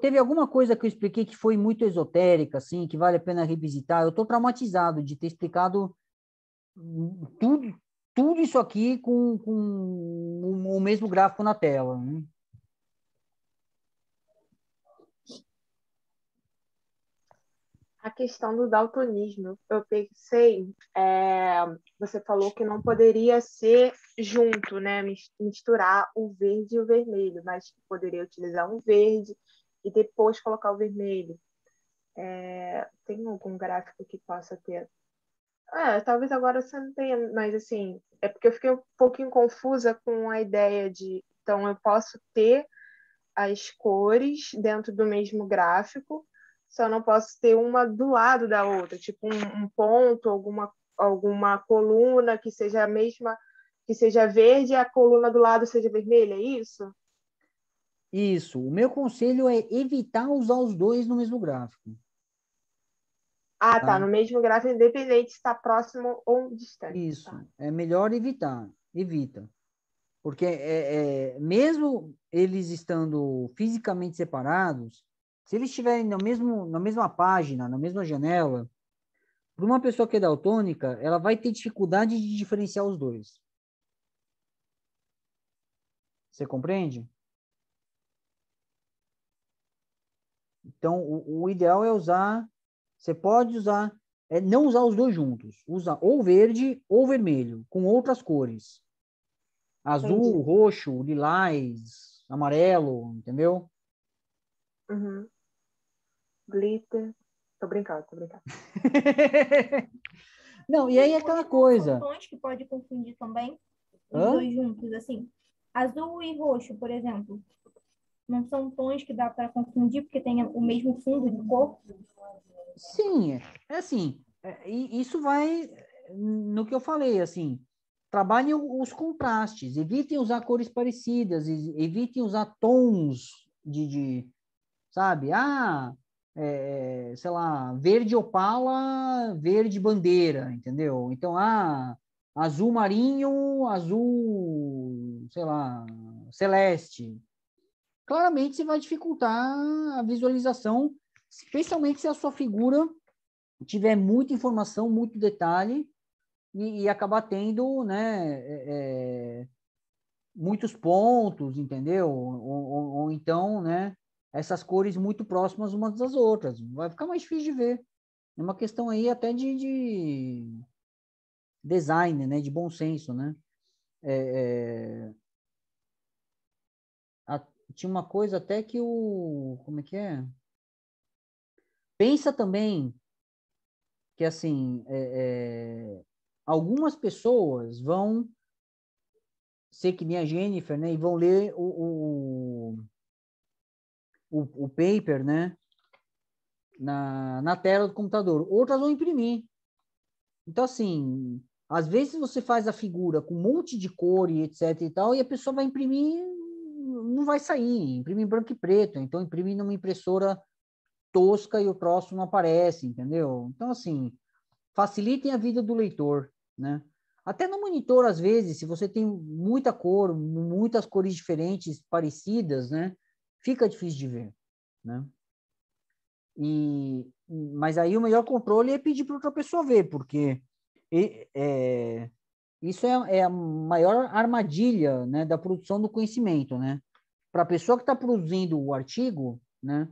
Teve alguma coisa que eu expliquei que foi muito esotérica, assim, que vale a pena revisitar? Eu estou traumatizado de ter explicado tudo, tudo isso aqui com o mesmo gráfico na tela, né? a questão do daltonismo, eu pensei, você falou que não poderia ser junto, né? Misturar o verde e o vermelho, mas poderia utilizar um verde e depois colocar o vermelho. Tem algum gráfico que possa ter? Talvez agora você não tenha, mas assim, é porque eu fiquei um pouquinho confusa com a ideia de, então eu posso ter as cores dentro do mesmo gráfico, só não posso ter uma do lado da outra, tipo um ponto, alguma coluna que seja a mesma, que seja verde e a coluna do lado seja vermelha, é isso? Isso. O meu conselho é evitar usar os dois no mesmo gráfico, Ah, tá, tá? no mesmo gráfico, independente se está próximo ou distante. Tá. Isso. É melhor evitar. Evita. Porque mesmo eles estando fisicamente separados, se eles estiverem na mesma página, na mesma janela, para uma pessoa que é daltônica, ela vai ter dificuldade de diferenciar os dois. Você compreende? Então, o ideal é usar. Você pode usar, não usar os dois juntos. Usa ou verde ou vermelho, com outras cores. Azul, Entendi. roxo, lilás, amarelo, entendeu? Uhum. Glitter. Tô brincando, tô brincando. Não, e aí é Tipo, aquela são coisa. tons que pode confundir também, os Hã? dois juntos, assim. Azul e roxo, por exemplo. Não são tons que dá para confundir porque tem o mesmo fundo de cor. Sim, é assim, e isso vai no que eu falei, assim, trabalhem os contrastes, evitem usar cores parecidas, evitem usar tons sabe, sei lá, verde opala, verde bandeira, entendeu? Então, azul marinho, azul, sei lá, celeste. Claramente você vai dificultar a visualização, especialmente se a sua figura tiver muita informação, muito detalhe e acabar tendo, né, muitos pontos, entendeu? Ou então, né, essas cores muito próximas umas das outras. Vai ficar mais difícil de ver. É uma questão aí até de design, né, de bom senso, né? É, é, tinha uma coisa até que como é que é? Pensa também que, assim, algumas pessoas vão ser que nem a Jennifer, né, e vão ler o paper, né, na tela do computador. Outras vão imprimir. Então, assim, às vezes você faz a figura com um monte de cor e etc e tal, e a pessoa vai imprimir, não vai sair, imprime em branco e preto, então imprime numa impressora tosca e o troço não aparece, entendeu? Então, assim, facilitem a vida do leitor, né? Até no monitor, às vezes, se você tem muita cor, muitas cores diferentes, parecidas, né? Fica difícil de ver, né? Mas aí o melhor controle é pedir para outra pessoa ver, porque isso é a maior armadilha, né, da produção do conhecimento, né? Para a pessoa que está produzindo o artigo, né,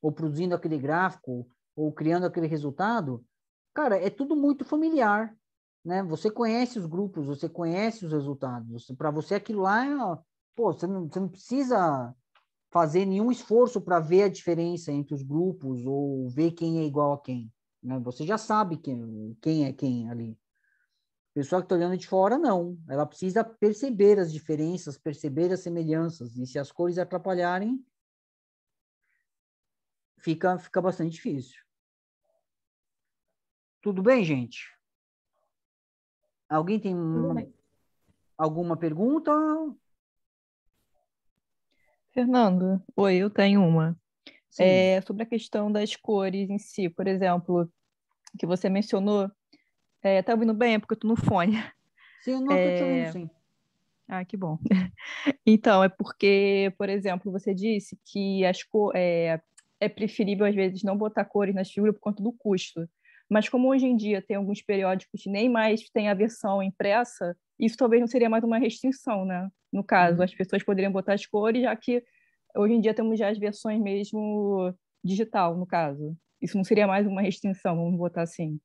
ou produzindo aquele gráfico, ou criando aquele resultado, cara, é tudo muito familiar, né? Você conhece os grupos, você conhece os resultados. Para você aquilo lá pô, você não precisa fazer nenhum esforço para ver a diferença entre os grupos ou ver quem é igual a quem, né? Você já sabe quem é quem ali. A pessoa que está olhando de fora, não. Ela precisa perceber as diferenças, perceber as semelhanças. E se as cores atrapalharem, fica bastante difícil. Tudo bem, gente? Alguém tem Tudo bem. alguma pergunta? Fernando, oi, eu tenho uma. Sim, Sobre a questão das cores em si, por exemplo, que você mencionou, tá ouvindo bem? É porque eu tô no fone. sim, eu não estou te ouvindo, É, sim. Ah, que bom. Então, é porque, por exemplo, você disse que é preferível, às vezes, não botar cores nas figuras por conta do custo. Mas como hoje em dia tem alguns periódicos que nem mais tem a versão impressa, isso talvez não seria mais uma restrição, né? No caso, as Uhum. pessoas poderiam botar as cores, já que hoje em dia temos já as versões mesmo digital, no caso. Isso não seria mais uma restrição, vamos botar assim.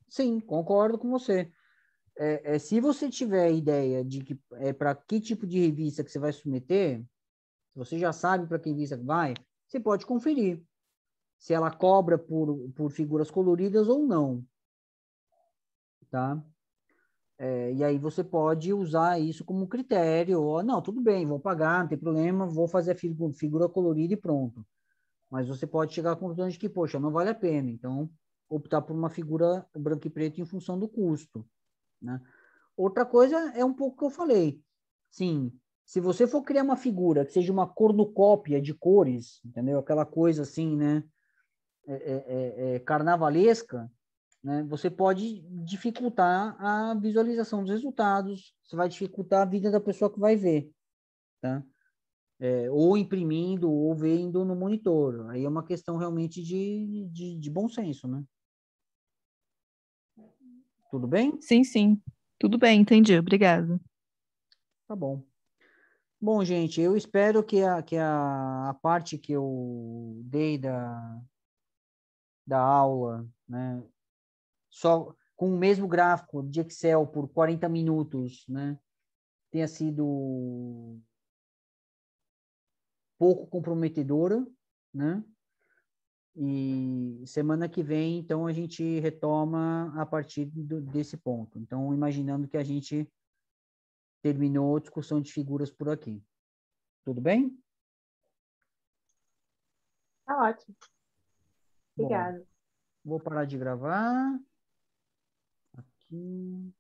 Sim, concordo com você. Se você tiver ideia de que para que tipo de revista que você vai submeter, você já sabe para que revista que vai, você pode conferir se ela cobra por figuras coloridas ou não, tá? E aí você pode usar isso como critério. Ó, não, tudo bem, vou pagar, não tem problema, vou fazer a figura colorida e pronto. Mas você pode chegar à conclusão de que, poxa, não vale a pena. Então, optar por uma figura branca e preta em função do custo, né? Outra coisa é um pouco o que eu falei. Sim, se você for criar uma figura que seja uma cornucópia de cores, entendeu? Aquela coisa assim, né? Carnavalesca, né? Você pode dificultar a visualização dos resultados, você vai dificultar a vida da pessoa que vai ver, tá? Ou imprimindo, ou vendo no monitor. Aí é uma questão realmente de bom senso, né? Tudo bem? Sim, sim. Tudo bem, entendi. Obrigada. Tá bom. Bom, gente, eu espero que a parte que eu dei da aula, né, só com o mesmo gráfico de Excel por 40 minutos, né, tenha sido pouco comprometedora, né? E semana que vem, então, a gente retoma a partir desse ponto. Então, imaginando que a gente terminou a discussão de figuras por aqui. Tudo bem? Tá ótimo. Bom, Obrigada. vou parar de gravar. Aqui.